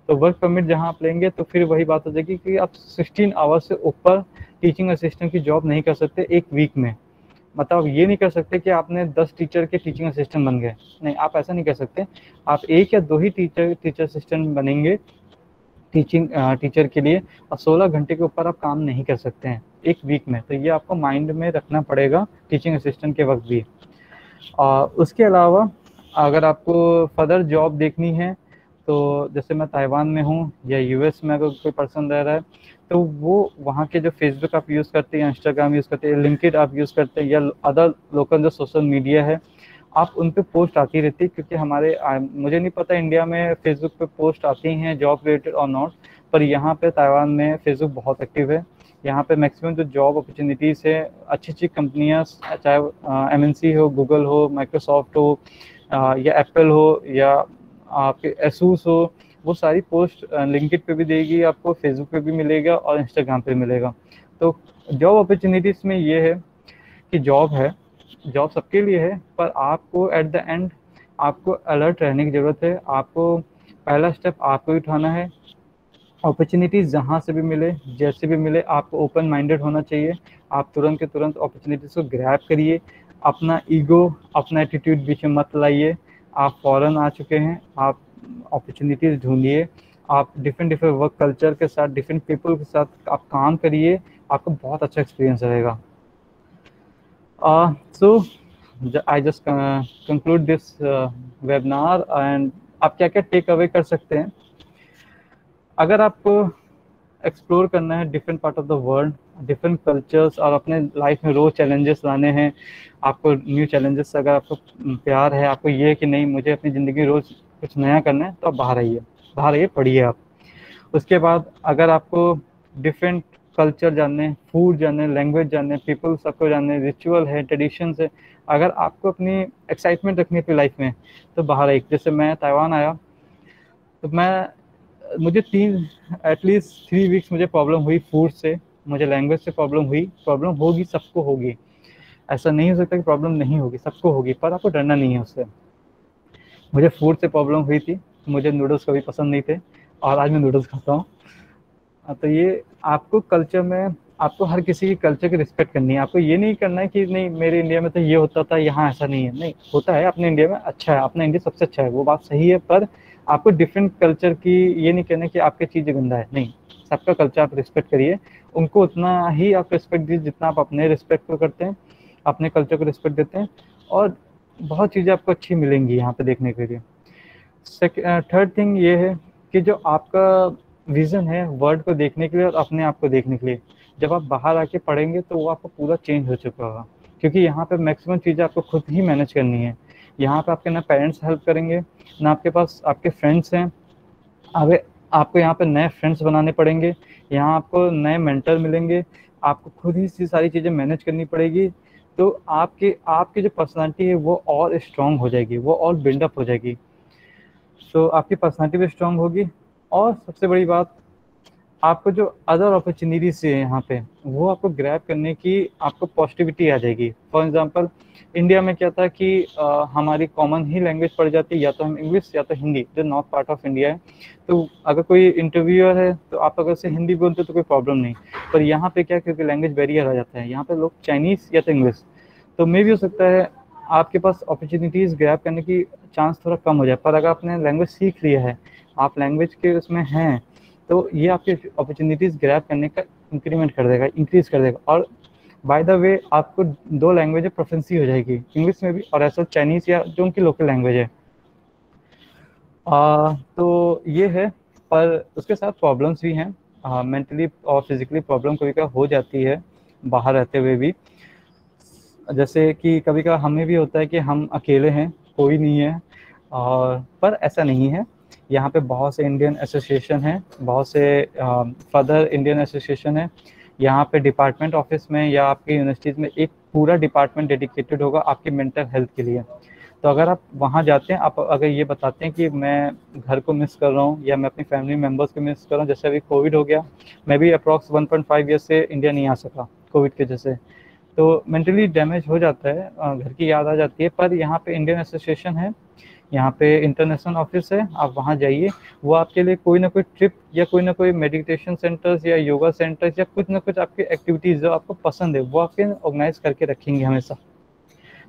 तो वर्क परमिट जहाँ आप लेंगे तो फिर वही बात हो जाएगी कि आप 16 आवर्स से ऊपर टीचिंग असिस्टेंट की जॉब नहीं कर सकते एक वीक में। मतलब ये नहीं कर सकते कि आपने 10 टीचर के टीचिंग असिस्टेंट बन गए, नहीं, आप ऐसा नहीं कर सकते। आप 1 या 2 ही टीचर असिस्टेंट बनेंगे टीचर के लिए, और 16 घंटे के ऊपर आप काम नहीं कर सकते हैं एक वीक में। तो ये आपको माइंड में रखना पड़ेगा टीचिंग असिस्टेंट के वक्त भी। और उसके अलावा अगर आपको फर्दर जॉब देखनी है, तो जैसे मैं ताइवान में हूँ या यूएस में अगर कोई पर्सन रह रहा है, तो वो वहाँ के जो फेसबुक आप यूज़ करते हैं, इंस्टाग्राम यूज़ करते हैं, लिंक्डइन आप यूज़ करते हैं, या अदर लोकल जो सोशल मीडिया है, आप उन पे पोस्ट आती रहती है। क्योंकि मुझे नहीं पता इंडिया में फेसबुक पे पोस्ट आती हैं जॉब रिलेटेड और नॉट, पर यहाँ पे ताइवान में फेसबुक बहुत एक्टिव है। यहाँ पे मैक्सिमम जो जॉब अपॉर्चुनिटीज़ है, अच्छी अच्छी कंपनियाँ, चाहे एमएनसी हो, गूगल हो, माइक्रोसॉफ्ट हो, या एप्पल हो, या आपके एसूस हो, वो सारी पोस्ट लिंक्डइन पे भी देगी आपको, फेसबुक पे भी मिलेगा और इंस्टाग्राम पे मिलेगा। तो जॉब अपॉर्चुनिटीज़ में ये है कि जॉब सबके लिए है, पर आपको एट द एंड आपको अलर्ट रहने की ज़रूरत है। आपको पहला स्टेप आपको ही उठाना है। अपॉर्चुनिटीज़ जहाँ से भी मिले, जैसे भी मिले, आपको ओपन माइंडेड होना चाहिए। आप तुरंत के तुरंत अपॉर्चुनिटीज़ को ग्रैब करिए। अपना ईगो, अपना एटीट्यूड बीच में मत लाइए। आप फॉरेन आ चुके हैं, आप अपॉर्चुनिटीज़ ढूंढिए। आप डिफरेंट वर्क कल्चर के साथ, डिफरेंट पीपल के साथ आप काम करिए, आपको बहुत अच्छा एक्सपीरियंस रहेगा। So I just conclude this webinar, and आप क्या क्या टेक अवे कर सकते हैं। अगर आपको एक्सप्लोर करना है different part of the world, different cultures, और अपने लाइफ में रोज़ चैलेंजेस लाने हैं, आपको न्यू चैलेंजेस, अगर आपको प्यार है, आपको ये है कि नहीं मुझे अपनी ज़िंदगी रोज़ कुछ नया करना है, तो आप बाहर आइए, पढ़िए आप। उसके बाद अगर आपको डिफरेंट कल्चर जानने, फूड जानने, लैंग्वेज जानने, पीपल सबको जानने, रिचुअल है, ट्रेडिशंस है, अगर आपको अपनी एक्साइटमेंट रखनी है अपनी लाइफ में, तो बाहर एक, जैसे मैं ताइवान आया तो मुझे एटलीस्ट 3 वीक्स मुझे प्रॉब्लम हुई फूड से, मुझे लैंग्वेज से प्रॉब्लम होगी, सबको होगी। ऐसा नहीं हो सकता कि प्रॉब्लम नहीं होगी, सबको होगी, पर आपको डरना नहीं है उससे। मुझे फूड से प्रॉब्लम हुई थी, मुझे नूडल्स कभी पसंद नहीं थे, और आज मैं नूडल्स खाता हूँ। तो ये आपको कल्चर में, आपको हर किसी की कल्चर की रिस्पेक्ट करनी है। आपको ये नहीं करना है कि नहीं मेरे इंडिया में तो ये होता था, यहाँ ऐसा नहीं है। नहीं, होता है अपने इंडिया में, अच्छा है, अपना इंडिया सबसे अच्छा है, वो बात सही है। पर आपको डिफरेंट कल्चर की ये नहीं कहना कि आपकी चीज़ गंदा है, नहीं, सबका कल्चर आप रिस्पेक्ट करिए। उनको उतना ही आप रिस्पेक्ट दीजिए जितना आप अपने रिस्पेक्ट को करते हैं, अपने कल्चर को रिस्पेक्ट देते हैं, और बहुत चीज़ें आपको अच्छी मिलेंगी यहाँ पे देखने के लिए। थर्ड थिंग ये है कि जो आपका विज़न है वर्ल्ड को देखने के लिए और अपने आप को देखने के लिए, जब आप बाहर आके पढ़ेंगे तो वो आपको पूरा चेंज हो चुका होगा, क्योंकि यहाँ पे मैक्सिमम चीज़ें आपको खुद ही मैनेज करनी है। यहाँ पे आपके ना पेरेंट्स हेल्प करेंगे, ना आपके पास आपके फ्रेंड्स हैं। आपको यहाँ पे नए फ्रेंड्स बनाने पड़ेंगे, यहाँ आपको नए मेंटर मिलेंगे, आपको खुद ही सारी चीज़ें मैनेज करनी पड़ेगी। तो आपकी जो पर्सनालिटी है वो और स्ट्रॉन्ग हो जाएगी, वो और बिल्डअप हो जाएगी। सो आपकी पर्सनालिटी भी स्ट्रॉन्ग होगी, और सबसे बड़ी बात, आपको जो अदर अपॉर्चुनिटीज़ है यहाँ पे वो आपको ग्रैब करने की आपको पॉजिटिविटी आ जाएगी। फॉर एग्जांपल इंडिया में क्या था कि हमारी कॉमन ही लैंग्वेज पड़ जाती है, या तो हम इंग्लिश या तो हिंदी, जो नॉर्थ पार्ट ऑफ इंडिया है। तो अगर कोई इंटरव्यूअर है तो आप अगर से हिंदी बोलते तो कोई प्रॉब्लम नहीं, पर यहाँ पे क्या, क्योंकि लैंग्वेज बैरियर आ जाता है, यहाँ पे लोग चाइनीज़ या तो इंग्लिश, तो मे भी हो सकता है आपके पास अपॉर्चुनिटीज़ ग्रैब करने की चांस थोड़ा कम हो जाए। पर अगर आपने लैंग्वेज सीख लिया है, आप लैंग्वेज के उसमें हैं, तो ये आपकी अपॉर्चुनिटीज़ ग्रैब करने का इंक्रीमेंट कर देगा, इंक्रीज कर देगा। और बाय द वे आपको 2 लैंग्वेज में प्रोफेंसी हो जाएगी, इंग्लिश में भी और ऐसा चाइनीज़ या जो उनकी लोकल लैंग्वेज है। तो ये है, पर उसके साथ प्रॉब्लम्स भी हैं, मेंटली और फिजिकली प्रॉब्लम कभी कभी हो जाती है बाहर रहते हुए भी। जैसे कि कभी कभी हमें भी होता है कि हम अकेले हैं, कोई नहीं है, और पर ऐसा नहीं है। यहाँ पे बहुत से इंडियन एसोसिएशन हैं, बहुत से फर्दर इंडियन एसोसिएशन है। यहाँ पे डिपार्टमेंट ऑफिस में या आपकी यूनिवर्सिटीज़ में एक पूरा डिपार्टमेंट डेडिकेटेड होगा आपकी मेंटल हेल्थ के लिए। तो अगर आप वहाँ जाते हैं, आप अगर ये बताते हैं कि मैं घर को मिस कर रहा हूँ या मैं अपनी फैमिली मेम्बर्स को मिस कर रहा हूँ, जैसे अभी कोविड हो गया, मैं भी अप्रॉक्स 1.5 ईयर से इंडिया नहीं आ सका कोविड की वजह से, तो मेंटली डैमेज हो जाता है, घर की याद आ जाती है। पर यहाँ पे इंडियन एसोसिएशन है, यहाँ पे इंटरनेशनल ऑफिस है, आप वहाँ जाइए, वो आपके लिए कोई ना कोई ट्रिप या कोई ना कोई मेडिटेशन सेंटर्स या योगा सेंटर्स या कुछ ना कुछ आपकी एक्टिविटीज़ जो आपको पसंद है वो आपके ऑर्गेनाइज करके रखेंगे हमेशा।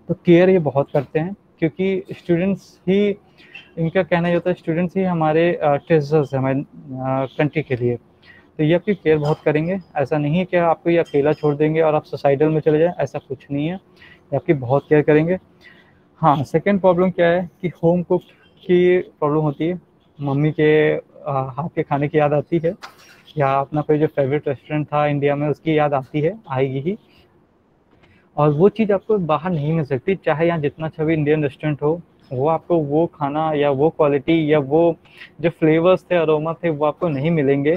तो केयर ये बहुत करते हैं, क्योंकि स्टूडेंट्स ही, इनका कहना ये होता है स्टूडेंट्स ही हमारे ट्रेजर्स हैं हमारे कंट्री के लिए। तो ये आपकी केयर बहुत करेंगे। ऐसा नहीं है कि आपको ये अकेला छोड़ देंगे और आप सोसाइटल में चले जाएं, ऐसा कुछ नहीं है, ये आपकी बहुत केयर करेंगे। हाँ, सेकंड प्रॉब्लम क्या है कि होम कुक की प्रॉब्लम होती है, मम्मी के हाथ के खाने की याद आती है, या अपना कोई जो फेवरेट रेस्टोरेंट था इंडिया में उसकी याद आती है, आएगी ही। और वो चीज़ आपको बाहर नहीं मिल सकती, चाहे यहाँ जितना अच्छा भी इंडियन रेस्टोरेंट हो, वो आपको वो खाना या वो क्वालिटी या वो जो फ्लेवर्स थे, अरोमा थे, वो आपको नहीं मिलेंगे।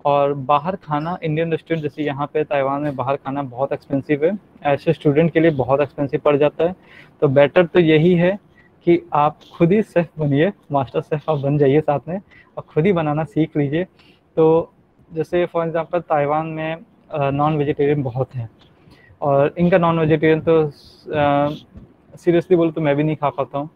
और बाहर खाना इंडियन रेस्टोरेंट जैसे यहाँ पे ताइवान में बाहर खाना बहुत एक्सपेंसिव है, ऐसे स्टूडेंट के लिए बहुत एक्सपेंसिव पड़ जाता है। तो बेटर तो यही है कि आप खुद ही शेफ़ बनिए, मास्टर शेफ़ आप बन जाइए साथ में, और खुद ही बनाना सीख लीजिए। तो जैसे फॉर एग्जांपल ताइवान में नॉन वेजिटेरियन बहुत है, और इनका नॉन वेजिटेरियन तो सीरियसली बोलो तो मैं भी नहीं खा पाता हूँ।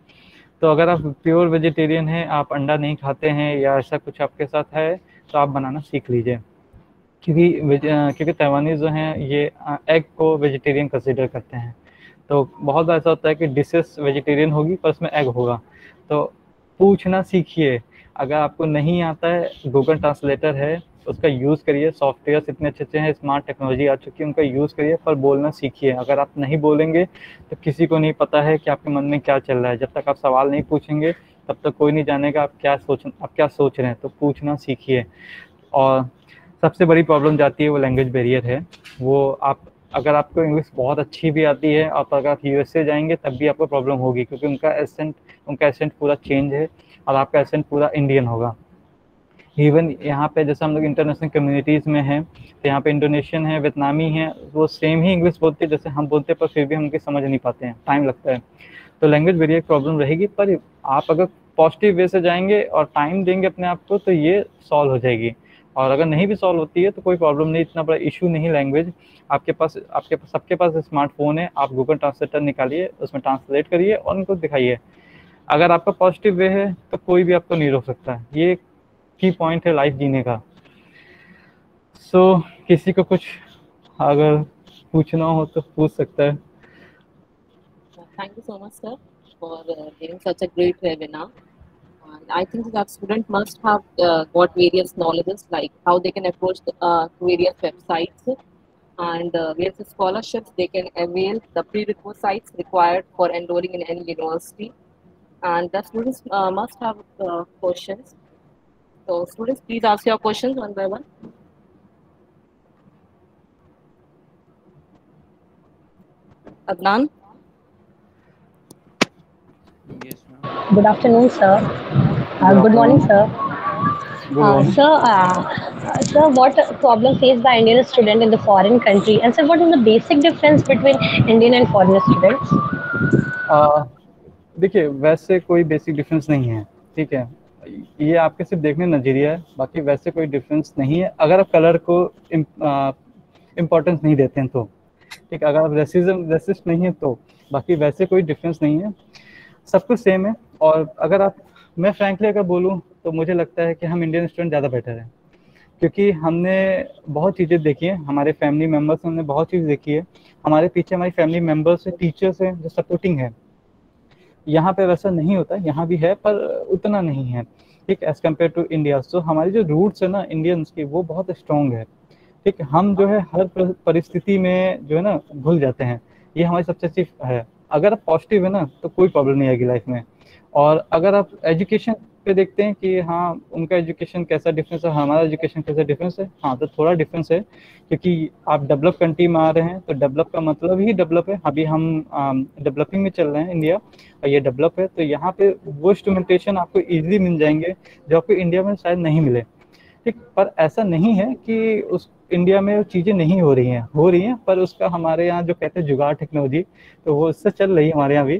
तो अगर आप प्योर वेजिटेरियन हैं, आप अंडा नहीं खाते हैं या ऐसा कुछ आपके साथ है, तो आप बनाना सीख लीजिए, क्योंकि ताइवानीज जो हैं ये एग को वेजिटेरियन कंसिडर करते हैं। तो बहुत बार ऐसा होता है कि डिशेस वेजिटेरियन होगी पर उसमें एग होगा, तो पूछना सीखिए। अगर आपको नहीं आता है, गूगल ट्रांसलेटर है, उसका यूज़ करिए, सॉफ्टवेयर इतने अच्छे अच्छे हैं, स्मार्ट टेक्नोलॉजी आ चुकी है, उनका यूज़ करिए, पर बोलना सीखिए। अगर आप नहीं बोलेंगे तो किसी को नहीं पता है कि आपके मन में क्या चल रहा है। जब तक आप सवाल नहीं पूछेंगे तब तक कोई नहीं जानेगा आप क्या सोच रहे हैं। तो पूछना सीखिए। और सबसे बड़ी प्रॉब्लम जाती है वो लैंग्वेज बैरियर है। वो आप, अगर आपको इंग्लिश बहुत अच्छी भी आती है और अगर आप यूएसए जाएंगे तब भी आपको प्रॉब्लम होगी, क्योंकि उनका एसेंट पूरा चेंज है और आपका एसेंट पूरा इंडियन होगा। इवन यहाँ पे जैसे हम लोग इंटरनेशनल कम्युनिटीज़ में हैं, तो यहाँ पे इंडोनेशियन है, वियतनामी है, वो सेम ही इंग्लिश बोलते हैं जैसे हम बोलते हैं, पर फिर भी हम उनकी समझ नहीं पाते हैं, टाइम लगता है। तो लैंग्वेज बैरियर प्रॉब्लम रहेगी, पर आप अगर पॉजिटिव वे से जाएंगे और टाइम देंगे अपने आप को तो ये सॉल्व हो जाएगी। और अगर नहीं भी सॉल्व होती है तो कोई प्रॉब्लम नहीं, इतना बड़ा इशू नहीं लैंग्वेज। सबके पास स्मार्टफोन है, आप गूगल ट्रांसलेटर निकालिए, उसमें ट्रांसलेट करिए और उनको दिखाइए। अगर आपका पॉजिटिव वे है तो कोई भी आपको नहीं रोक सकता है। ये की पॉइंट है लाइफ जीने का। किसी को कुछ अगर पूछना हो तो पूछ सकता है। Thank you so much, sir, for giving such a great webinar. I think that student must have got various knowledges like how they can approach various websites and various scholarships they can avail, the prerequisites required for enrolling in any university, and the students must have questions. So students, please ask your questions one by one. Adnan? Yes, ma'am. Good afternoon, sir. Good morning, sir. Good morning. Sir, what problem faced by Indian student in the foreign country? And sir, what is the basic difference between Indian and foreign students? देखिए, वैसे कोई basic difference नहीं है, ठीक है। ये आपके सिर्फ देखने नजरिया है, बाकी वैसे कोई डिफरेंस नहीं है अगर आप कलर को इम्पोर्टेंस नहीं देते हैं तो, ठीक है। अगर आप रेसिस्ट नहीं है तो बाकी वैसे कोई डिफरेंस नहीं है, सब कुछ सेम है। और अगर आप, मैं फ्रैंकली अगर बोलूँ तो मुझे लगता है कि हम इंडियन स्टूडेंट ज़्यादा बेटर हैं, क्योंकि हमने बहुत चीज़ें देखी हैं, हमारे फैमिली मेम्बर्स ने हमने बहुत चीज़ देखी है, हमारे पीछे हमारी फैमिली मेम्बर्स है, टीचर्स हैं जो सपोर्टिंग है। यहाँ पे वैसा नहीं होता, यहाँ भी है पर उतना नहीं है, ठीक, एज कम्पेयर टू इंडिया। सो हमारी जो रूट्स है ना इंडियंस की, वो बहुत स्ट्रॉन्ग है, ठीक। हम जो है हर परिस्थिति में जो है ना भूल जाते हैं, ये हमारी सबसे अच्छी है। अगर आप पॉजिटिव है ना तो कोई प्रॉब्लम नहीं आएगी लाइफ में। और अगर आप एजुकेशन पे देखते हैं कि हाँ उनका एजुकेशन कैसा डिफरेंस है, हमारा एजुकेशन कैसा डिफरेंस है, हाँ तो थोड़ा डिफरेंस है, क्योंकि आप डेवलप कंट्री में आ रहे हैं तो डेवलप का मतलब ही डेवलप है। अभी हम डेवलपिंग में चल रहे हैं इंडिया, और ये डेवलप है, तो यहाँ पे वो इंस्ट्रूमेंटेशन आपको ईजिली मिल जाएंगे जो आपको इंडिया में शायद नहीं मिले, ठीक। पर ऐसा नहीं है कि उस इंडिया में चीज़ें नहीं हो रही हैं, पर उसका हमारे यहाँ जो कहते हैं जुगाड़ टेक्नोलॉजी, तो वो उससे चल रही है हमारे यहाँ भी,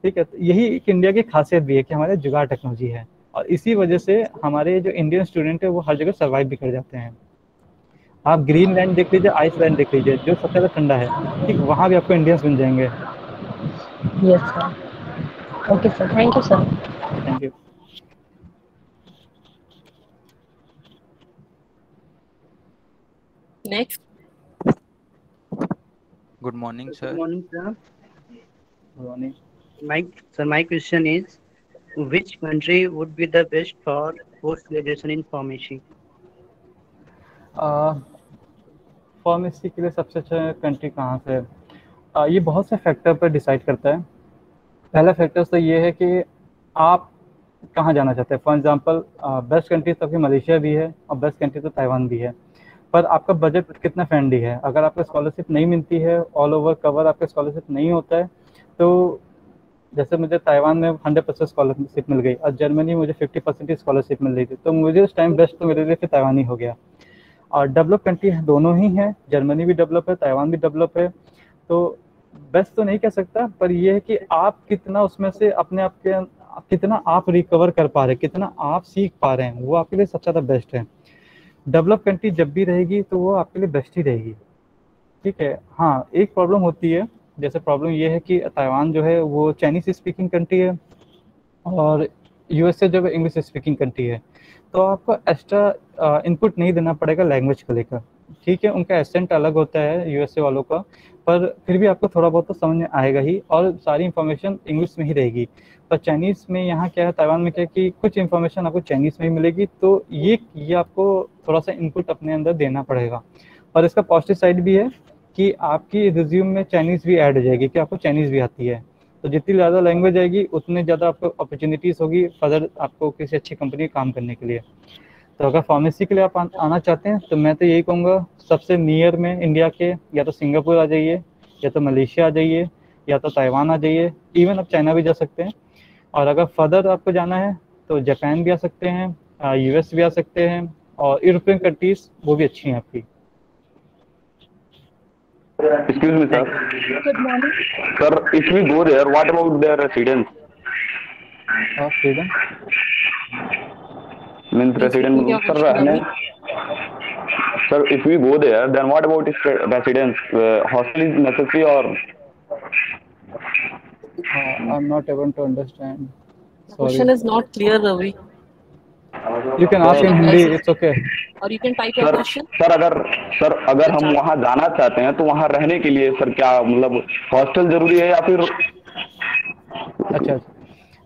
ठीक है। तो यही एक इंडिया की खासियत भी है कि हमारे जुगाड़ टेक्नोलॉजी है, और इसी वजह से हमारे जो इंडियन स्टूडेंट है वो हर जगह सर्वाइव भी कर जाते हैं। आप ग्रीनलैंड देख लीजिए, आइसलैंड देख लीजिए, जो सबसे ज़्यादा ठंडा है, ठीक, वहाँ भी आपको इंडियंस मिल जाएंगे। Yes, sir. Okay, sir. Thank you, sir. Thank you. Next. Good morning, sir. Good morning, sir. Good morning. My question is, which country would be the best for post-graduation in pharmacy? Pharmacy के लिए सबसे अच्छा country कहाँ से है? ये बहुत से फैक्टर पर डिसाइड करता है। पहला फैक्टर तो ये है कि आप कहाँ जाना चाहते हैं। फॉर एग्जांपल बेस्ट कंट्री तो आपकी मलेशिया भी है और बेस्ट कंट्री तो ताइवान भी है, पर आपका बजट कितना फ्रेंडली है। अगर आपको स्कॉलरशिप नहीं मिलती है, ऑल ओवर कवर आपका स्कॉलरशिप नहीं होता है, तो जैसे मुझे ताइवान में 100% स्कॉलरशिप मिल गई और जर्मनी मुझे 50% स्कॉलरशिप मिल रही थी, तो मुझे उस टाइम बेस्ट तो मेरे लिए फिर ताइवान ही हो गया। और डेवलप कंट्री दोनों ही हैं, जर्मनी भी डेवलप है, ताइवान भी डेवलप है, तो बेस्ट तो नहीं कह सकता, पर यह है कि आप कितना उसमें से अपने आप के कितना आप रिकवर कर पा रहे हैं, कितना आप सीख पा रहे हैं, वो आपके लिए सबसे ज़्यादा बेस्ट है। डेवलप कंट्री जब भी रहेगी तो वो आपके लिए बेस्ट ही रहेगी, ठीक है। हाँ, एक प्रॉब्लम होती है, जैसे प्रॉब्लम ये है कि ताइवान जो है वो चाइनीज स्पीकिंग कंट्री है और यूएसए जो है इंग्लिश स्पीकिंग कंट्री है, तो आपको एक्स्ट्रा इनपुट नहीं देना पड़ेगा लैंग्वेज को लेकर, ठीक है। उनका एसेंट अलग होता है यूएसए वालों का, पर फिर भी आपको थोड़ा बहुत तो समझ में आएगा ही, और सारी इन्फॉर्मेशन इंग्लिश में ही रहेगी। पर चाइनीज़ में यहाँ क्या है, ताइवान में क्या है कि कुछ इन्फॉर्मेशन आपको चाइनीज़ में ही मिलेगी, तो ये आपको थोड़ा सा इनपुट अपने अंदर देना पड़ेगा। और इसका पॉजिटिव साइड भी है कि आपकी रिज्यूम में चाइनीज़ भी ऐड हो जाएगी कि आपको चाइनीज़ भी आती है, तो जितनी ज़्यादा लैंग्वेज आएगी उतनी ज़्यादा आपको अपॉर्चुनिटीज़ होगी फर्दर आपको किसी अच्छी कंपनी में काम करने के लिए। तो अगर फार्मेसी के लिए आप आना चाहते हैं तो मैं तो यही कहूँगा, सबसे नियर में इंडिया के या तो सिंगापुर आ जाइए, या तो मलेशिया आ जाइए, या तो ताइवान आ जाइए, इवन आप चाइना भी जा सकते हैं। और अगर फर्दर आपको जाना है तो जापान भी आ सकते हैं, यूएस भी आ सकते हैं, और यूरोपियन कंट्रीज वो भी अच्छी हैं आपकी। Excuse me, sir. Good morning. Sir, if we go there, what about their residence? Freedom? Means residence, sir, रहने. Sir, if we go there, then what about its residence? Hostel is necessary or? I'm not able to understand. The question is not clear, Ravi. You can ask in Hindi, it's okay. Or you can type your question. Sir अगर हम वहाँ जाना चाहते हैं तो वहाँ रहने के लिए सर क्या मतलब हॉस्टल जरूरी है या फिर? अच्छा,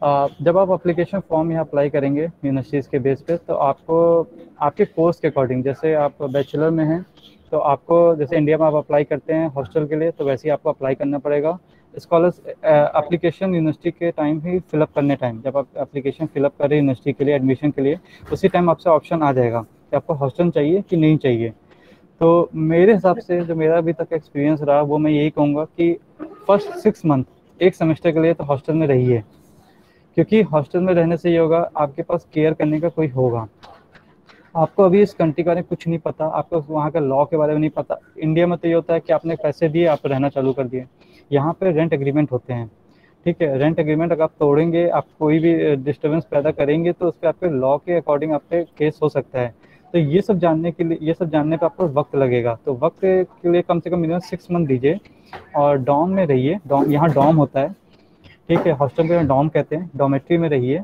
जब आप एप्लीकेशन फॉर्म यहाँ अप्लाई करेंगे यूनिवर्सिटीज़ के बेस पे, तो आपको आपके कोर्स के अकॉर्डिंग, जैसे आप बैचलर में हैं तो आपको, जैसे इंडिया में आप अप्लाई करते हैं हॉस्टल के लिए, तो वैसे ही आपको अप्लाई करना पड़ेगा। स्कॉलर्स एप्लीकेशन यूनिवर्सिटी के टाइम ही फिलअप करने टाइम, जब आप एप्लीकेशन फिलअप करें यूनिवर्सिटी के लिए एडमिशन के लिए, उसी टाइम आपसे ऑप्शन आ जाएगा कि आपको हॉस्टल चाहिए कि नहीं चाहिए। तो मेरे हिसाब से जो मेरा अभी तक एक्सपीरियंस रहा, वो मैं यही कहूँगा कि फर्स्ट 6 मंथ, एक सेमेस्टर के लिए तो हॉस्टल में रहिए, क्योंकि हॉस्टल में रहने से ये होगा, आपके पास केयर करने का कोई होगा। आपको अभी इस कंट्री के बारे में कुछ नहीं पता, आपको वहाँ का लॉ के बारे में नहीं पता। इंडिया में तो ये होता है कि आपने पैसे दिए, आप रहना चालू कर दिए। यहाँ पे रेंट एग्रीमेंट होते हैं, ठीक है। रेंट एग्रीमेंट अगर आप तोड़ेंगे, आप कोई भी डिस्टर्बेंस पैदा करेंगे, तो उस पर आपके लॉ के अकॉर्डिंग आप पे केस हो सकता है। तो ये सब जानने के लिए, ये सब जानने पे आपको वक्त लगेगा। तो वक्त के लिए कम से कम मिनिमम 6 मंथ दीजिए, और डॉम में रहिए। डॉम, यहाँ डॉम होता है, ठीक है, हॉस्टल में डॉम कहते हैं, डॉमेट्री में रहिए।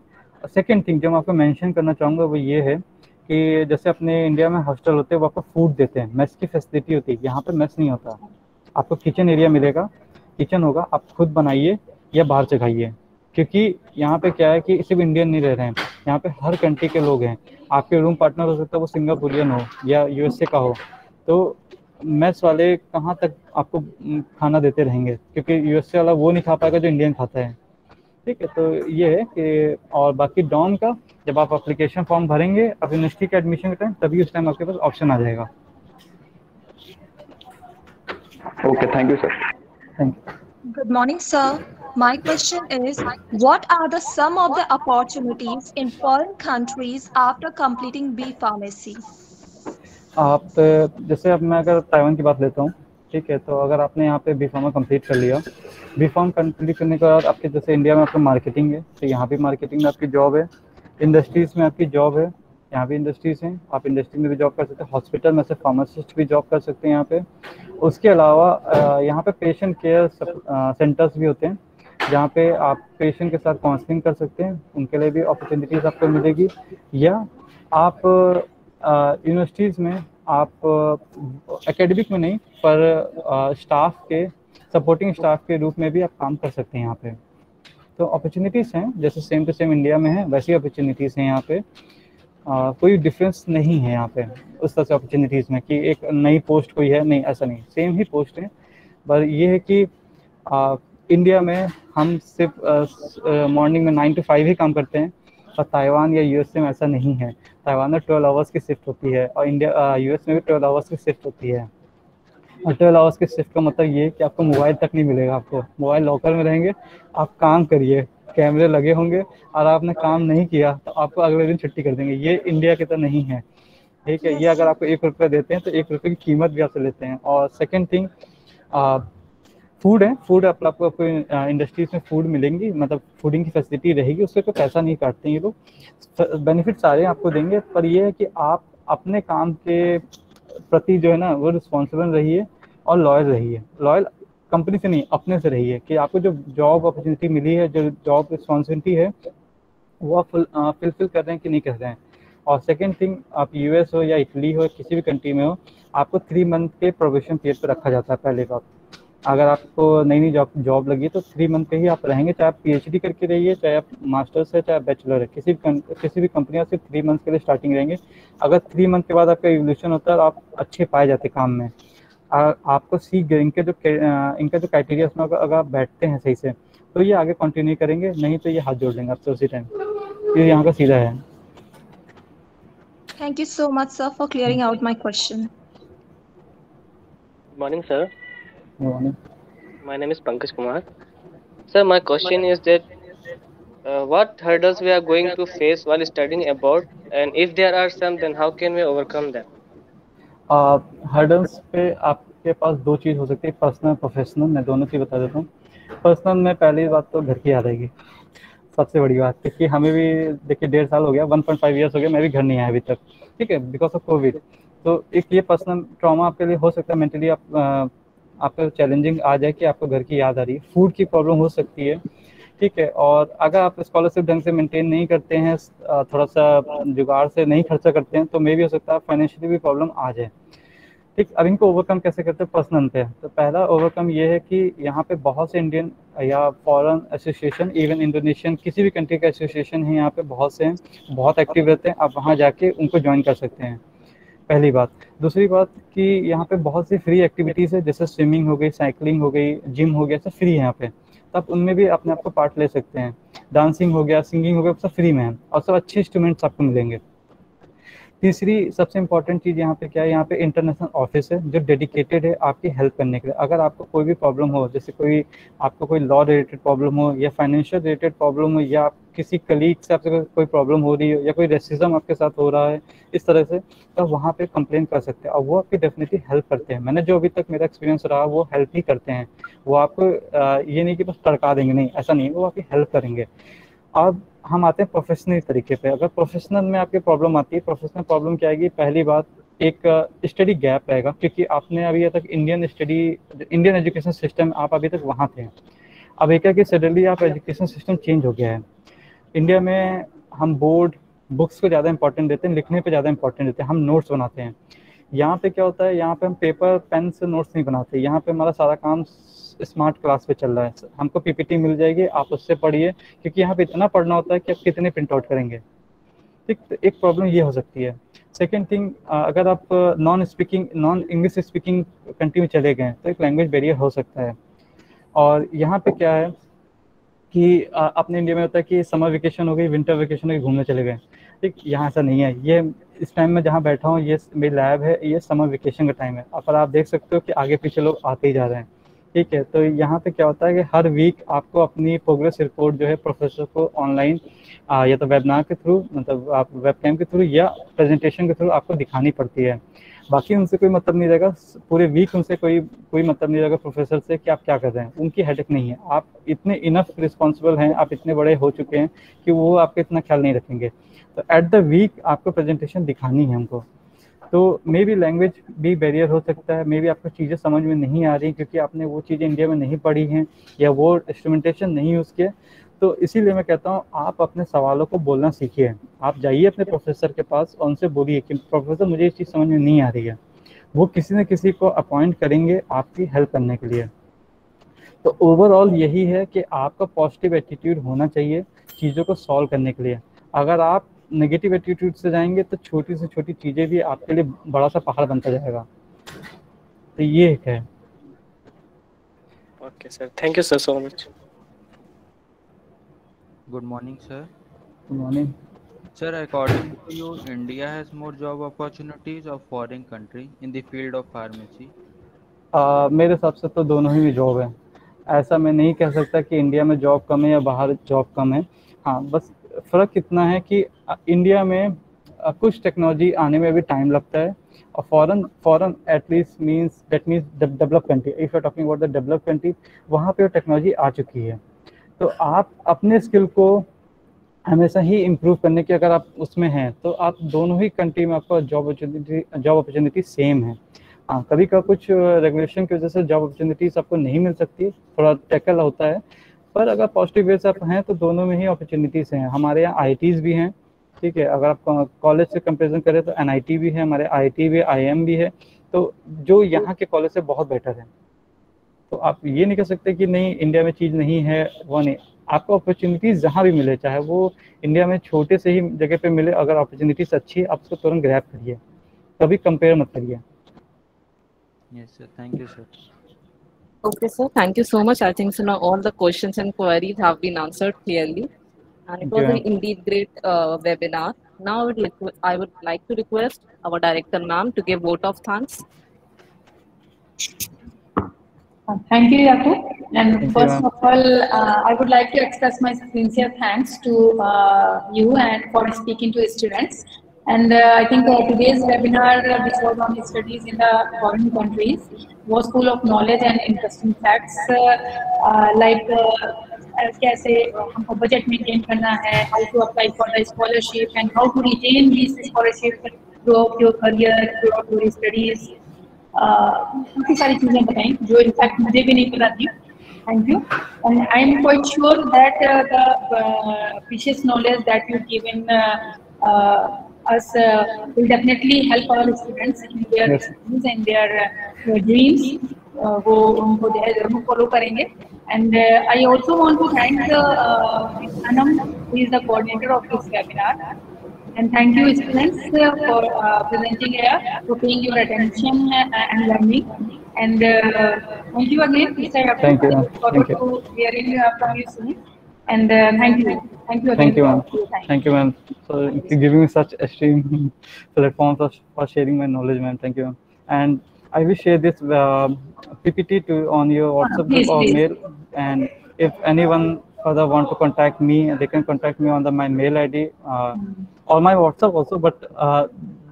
सेकेंड थिंग जो मैं आपको मेंशन करना चाहूँगा वो ये है कि जैसे अपने इंडिया में हॉस्टल होते हैं, वो आपको फूड देते हैं, मेस की फैसिलिटी होती है। यहाँ पे मेस नहीं होता, आपको किचन एरिया मिलेगा, किचन होगा, आप खुद बनाइए या बाहर से खाइए। क्योंकि यहाँ पे क्या है कि सिर्फ इंडियन नहीं रह रहे हैं, यहाँ पे हर कंट्री के लोग हैं। आपके रूम पार्टनर हो सकता है वो सिंगापुरियन हो या यूएसए का हो, तो मेस वाले कहाँ तक आपको खाना देते रहेंगे, क्योंकि यूएसए वाला वो नहीं खा पाएगा जो इंडियन खाता है, ठीक है। तो ये है कि, और बाकी डॉम का जब आप एप्लीकेशन फॉर्म भरेंगे अब यूनिवर्सिटी के एडमिशन के टाइम, तभी उस टाइम आपके पास ऑप्शन आ जाएगा। Okay, thank you, sir. Thank you. Good morning, sir. My question is, what are some of the opportunities in foreign countries after completing B Pharmacy? आप जैसे, अब मैं अगर ताइवान की बात लेता हूँ, ठीक है, तो अगर आपने यहाँ पे बी फार्मा कंप्लीट कर लिया, बी फार्म कंप्लीट करने के बाद आपके, जैसे इंडिया में आपका मार्केटिंग है, तो यहाँ भी मार्केटिंग में आपकी जॉब है, इंडस्ट्रीज़ में आपकी जॉब है, यहाँ भी इंडस्ट्रीज़ हैं, आप इंडस्ट्री में भी जॉब कर सकते हैं, हॉस्पिटल में से फार्मासिस्ट भी जॉब कर सकते हैं यहाँ पे। उसके अलावा यहाँ पे पेशेंट केयर सेंटर्स भी होते हैं, जहाँ पे आप पेशेंट के साथ काउंसलिंग कर सकते हैं, उनके लिए भी अपॉर्चुनिटीज़ आपको मिलेगी। या आप यूनिवर्सिटीज़ में, आप एकेडमिक में नहीं, पर स्टाफ के, सपोर्टिंग स्टाफ के रूप में भी आप काम कर सकते हैं यहाँ पे। तो अपॉर्चुनिटीज़ हैं, जैसे सेम टू सेम इंडिया में है वैसी अपॉर्चुनिटीज़ हैं यहाँ पे। कोई डिफरेंस नहीं है यहाँ पे उस तरह से अपॉर्चुनिटीज़ में कि एक नई पोस्ट कोई है, नहीं, ऐसा नहीं, सेम ही पोस्ट है। पर ये है कि इंडिया में हम सिर्फ मॉर्निंग में 9 to 5 ही काम करते हैं, और ताइवान या यूएसए में ऐसा नहीं है। ताइवान में 12 आवर्स की शिफ्ट होती है, और इंडिया यूएस में भी 12 आवर्स की शिफ्ट होती है। और 12 आवर्स की शिफ्ट का मतलब ये है कि आपको मोबाइल तक नहीं मिलेगा, आपको मोबाइल लॉकर में रहेंगे, आप काम करिए, कैमरे लगे होंगे, और आपने काम नहीं किया तो आपको अगले दिन छुट्टी कर देंगे। ये इंडिया की तरह नहीं है, ठीक है। ये अगर आपको 1 रुपया देते हैं तो 1 रुपये की कीमत भी आपसे लेते हैं। और सेकेंड थिंग, फूड है, फूड आपको इंडस्ट्रीज में फूड मिलेंगी, मतलब फूडिंग की फैसिलिटी रहेगी, उससे कोई पैसा नहीं काटते हैं ये लोग, बेनिफिट सारे आपको देंगे। पर ये है कि आप अपने काम के प्रति जो है ना, वो रिस्पॉन्सिबल रहिए और लॉयल रहिए। लॉयल कंपनी से नहीं, अपने से रहिए, कि आपको जो जॉब अपॉर्चुनिटी मिली है, जो जॉब रिस्पॉन्सिबिलिटी है, वो आप फुलफिल कर रहे हैं कि नहीं कर रहे हैं। और सेकेंड थिंग, आप यूएस हो या इटली हो, किसी भी कंट्री में हो, आपको 3 मंथ के प्रोबेशन पीरियड पर रखा जाता है पहले बात। अगर आपको नई जॉब लगी तो 3 मंथ पे ही आप रहेंगे, चाहे आप पीएचडी करके रहिए, चाहे आप मास्टर्स है, चाहे बैचलर है, किसी भी कंपनी में सिर्फ 3 मंथ के लिए स्टार्टिंग रहेंगे। अगर 3 मंथ के बाद आपका इवोल्यूशन होता है और आप अच्छे पाए जाते काम में, आपको सीख गए, इनका जो क्राइटेरिया उसमें अगर आप बैठते हैं सही से, तो ये आगे कंटिन्यू करेंगे, नहीं तो ये हाथ जोड़ लेंगे आपसे उसी टाइम। ये यहाँ का सीधा है। Thank you so much, sir, for clearing out my question. Good morning, sir. My name is Pankaj Kumar. Sir, my question is that what hurdles we are going to face while studying abroad, and if there are some, then how can we overcome them? Hurdles पे आपके पास 2 चीज़ हो सकती है, personal, professional. मैं दोनों चीज़ बता देता हूँ। पर्सनल में पहली बात तो घर की याद आएगी, सबसे बड़ी बात, क्योंकि हमें भी देखिए 1.5 साल हो गया, 1.5 ईयर्स हो गया, मैं भी घर नहीं आया अभी तक, ठीक है, बिकॉज ऑफ कोविड। तो एक ये पर्सनल ट्रॉमा आपके लिए हो सकता है, मेंटली आपका चैलेंजिंग आ जाए कि आपको घर की याद आ रही है। फूड की प्रॉब्लम हो सकती है, ठीक है। और अगर आप स्कॉलरशिप ढंग से मेंटेन नहीं करते हैं, थोड़ा सा जुगाड़ से नहीं खर्चा करते हैं, तो मे भी हो सकता है फाइनेंशियली भी प्रॉब्लम आ जाए। ठीक। अब इनको ओवरकम कैसे करते हैं पर्सनल पे। तो पहला ओवरकम ये है कि यहाँ पे बहुत से इंडियन या फॉरेन एसोसिएशन, इवन इंडोनेशियन किसी भी कंट्री का एसोसिएशन है यहाँ पे बहुत से हैं, बहुत एक्टिव रहते हैं। आप वहाँ जाके उनको ज्वाइन कर सकते हैं, पहली बात। दूसरी बात कि यहाँ पे बहुत सी फ्री एक्टिविटीज़ है, जैसे स्विमिंग हो गई, साइकिलिंग हो गई, जिम हो गया, सब फ्री है यहाँ पे। तो आप उनमें भी अपने आप को पार्ट ले सकते हैं। डांसिंग हो गया, सिंगिंग हो गया, सब फ्री में है और सब अच्छे इंस्ट्रूमेंट्स आपको मिलेंगे। तीसरी सबसे इम्पॉर्टेंट चीज़ यहाँ पे क्या है, यहाँ पे इंटरनेशनल ऑफिस है जो डेडिकेटेड है आपकी हेल्प करने के लिए। अगर आपको कोई भी प्रॉब्लम हो, जैसे आपको कोई लॉ रिलेटेड प्रॉब्लम हो या फाइनेंशियल रिलेटेड प्रॉब्लम हो, या आप किसी कलीग से आपसे कोई प्रॉब्लम हो रही हो, या कोई रेसिज्म आपके साथ हो रहा है इस तरह से, तो वहाँ पे कंप्लेन कर सकते हैं और वो आपकी डेफिनेटली हेल्प करते हैं। मैंने जो अभी तक मेरा एक्सपीरियंस रहा, वो हेल्प ही करते हैं। वो आपको ये नहीं कि बस तड़का देंगे, नहीं, ऐसा नहीं है, वो आपकी हेल्प करेंगे। अब हम आते हैं प्रोफेशनल तरीके पे। अगर प्रोफेशनल में आपकी प्रॉब्लम आती है, प्रोफेशनल प्रॉब्लम क्या आएगी, पहली बात एक स्टडी गैप रहेगा, क्योंकि आपने अभी तक इंडियन एजुकेशन सिस्टम आप अभी तक वहाँ थे। अब एक है कि सडनली आप एजुकेशन सिस्टम चेंज हो गया है। इंडिया में हम बोर्ड बुक्स को ज़्यादा इंपॉर्टेंट देते हैं, लिखने पे ज़्यादा इंपॉर्टेंट देते हैं, हम नोट्स बनाते हैं। यहाँ पे क्या होता है, यहाँ पे हम पेपर पेन से नोट्स नहीं बनाते। यहाँ पे हमारा सारा काम स्मार्ट क्लास पे चल रहा है। हमको पीपीटी मिल जाएगी, आप उससे पढ़िए, क्योंकि यहाँ पे इतना पढ़ना होता है कि आप कितने प्रिंट आउट करेंगे। ठीक, तो एक प्रॉब्लम ये हो सकती है। सेकेंड थिंग, अगर आप नॉन इंग्लिश स्पीकिंग कंट्री में चले गए तो एक लैंग्वेज बैरियर हो सकता है। और यहाँ पे क्या है कि अपने इंडिया में होता है कि समर वेकेशन हो गई, विंटर वेकेशन हो गई, घूमने चले गए। ठीक, यहाँ ऐसा नहीं है। ये इस टाइम में जहाँ बैठा हूँ, ये मेरी लैब है, ये समर वेकेशन का टाइम है। पर आप देख सकते हो कि आगे पीछे लोग आते ही जा रहे हैं। ठीक है, तो यहाँ पे क्या होता है कि हर वीक आपको अपनी प्रोग्रेस रिपोर्ट जो है प्रोफेसर को ऑनलाइन या तो वेबिनार के थ्रू, मतलब आप वेबकैम के थ्रू या प्रेजेंटेशन के थ्रू आपको दिखानी पड़ती है। बाकी उनसे कोई मतलब नहीं रहेगा, पूरे वीक उनसे कोई मतलब नहीं रहेगा प्रोफेसर से कि आप क्या कर रहे हैं। उनकी हेडेक नहीं है, आप इतने इनफ रिस्पॉन्सिबल हैं, आप इतने बड़े हो चुके हैं कि वो आपके इतना ख्याल नहीं रखेंगे। तो एट द वीक आपको प्रेजेंटेशन दिखानी है हमको। तो मे बी लैंग्वेज भी बैरियर हो सकता है, मे बी आपको चीज़ें समझ में नहीं आ रही क्योंकि आपने वो चीज़ें इंडिया में नहीं पढ़ी हैं या वो इंस्ट्रूमेंटेशन नहीं यूज़ किए। तो इसीलिए मैं कहता हूँ आप अपने सवालों को बोलना सीखिए। आप जाइए अपने प्रोफेसर के पास और उनसे बोलिए कि प्रोफेसर मुझे ये चीज़ समझ में नहीं आ रही है। वो किसी न किसी को अपॉइंट करेंगे आपकी हेल्प करने के लिए। तो ओवरऑल यही है कि आपका पॉजिटिव एटीट्यूड होना चाहिए चीज़ों को सॉल्व करने के लिए। अगर आप नेगेटिव एटीट्यूड से जाएंगे तो छोटी से छोटी चीज़ें भी आपके लिए बड़ा सा पहाड़ बनता जाएगा। तो ये है। Okay sir, thank you sir so much. Good morning, sir. Good morning. Sir, according to you, India has more job opportunities of foreign country in the field of pharmacy? मेरे हिसाब से तो दोनों ही में जॉब है। ऐसा मैं नहीं कह सकता कि इंडिया में जॉब कम है या बाहर जॉब कम है। हाँ, बस फ़र्क इतना है कि इंडिया में कुछ टेक्नोलॉजी आने में भी टाइम लगता है और foreign at least means develop country, if you are talking about the develop country, वहाँ पे वो टेक्नोलॉजी आ चुकी है। तो आप अपने स्किल को हमेशा ही इम्प्रूव करने की अगर आप उसमें हैं तो आप दोनों ही कंट्री में आपका जॉब अपॉर्चुनिटी सेम है। हाँ, कभी का कुछ रेगुलेशन की वजह से जॉब अपॉर्चुनिटीज आपको नहीं मिल सकती, थोड़ा टैकल होता है, पर अगर पॉजिटिव वे से आप हैं तो दोनों में ही अपॉर्चुनिटीज़ हैं। हमारे यहाँ IITs भी हैं। ठीक है, अगर आप कॉलेज से कंपेरिजन करें तो NIT भी है, हमारे IIT भी, IIM भी है, तो जो यहाँ के कॉलेज से बहुत बेटर है। तो आप ये नहीं कह सकते कि नहीं इंडिया में चीज़ नहीं है, वो नहीं। आपको अपॉर्चुनिटीज़ जहाँ भी मिले, चाहे वो इंडिया में छोटे से ही जगह पे मिले, अगर अपॉर्चुनिटीज़ अच्छी है आप उसको तुरंत ग्रैब करिए, कभी कंपेयर मत करिए। Yes, sir. Thank you, sir. Okay, sir. Thank you so much. I think so now all the questions and queries have been answered clearly, and it was indeed great webinar. Now I would like to request our director, ma'am, to give vote of thanks. Thank you, Yakub. And first of all, I would like to express my sincere thanks to you and for speaking to students. And I think today's webinar, which was on studies in the foreign countries, was full of knowledge and interesting facts, like कैसे हमको budget maintain करना है, how to apply for the scholarship, and how to retain this scholarship throughout your career, throughout your studies. काफ़ी सारी चीज़ें बताई जो in fact मुझे भी नहीं पता थी। Thank you, and I am quite sure that the precious knowledge that you given us will definitely help our students in their Yes. dreams and their dreams. वो उनको जो है जरूर follow करेंगे. And I also want to thank Anam, who is the coordinator of this webinar. And thank you, students, for presenting here, for paying your attention and learning. And thank you again, Mr. Yaqub. Thank you. Look forward Thank you. to hearing from you soon. And thank you. Thank you again. Thank you, ma'am. for your time. Thank you, ma'am. So giving me such extreme platform for sharing my knowledge, ma'am. Thank you, ma'am. And I will share this PPT on your WhatsApp Please, group or please. mail. And if anyone further want to contact me, they can contact me on my mail ID or my WhatsApp also. But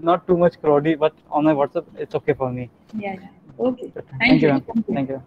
not too much crowdy. But on my WhatsApp, it's okay for me. Yeah. Okay. Thank you, ma'am. Thank you. Thank you.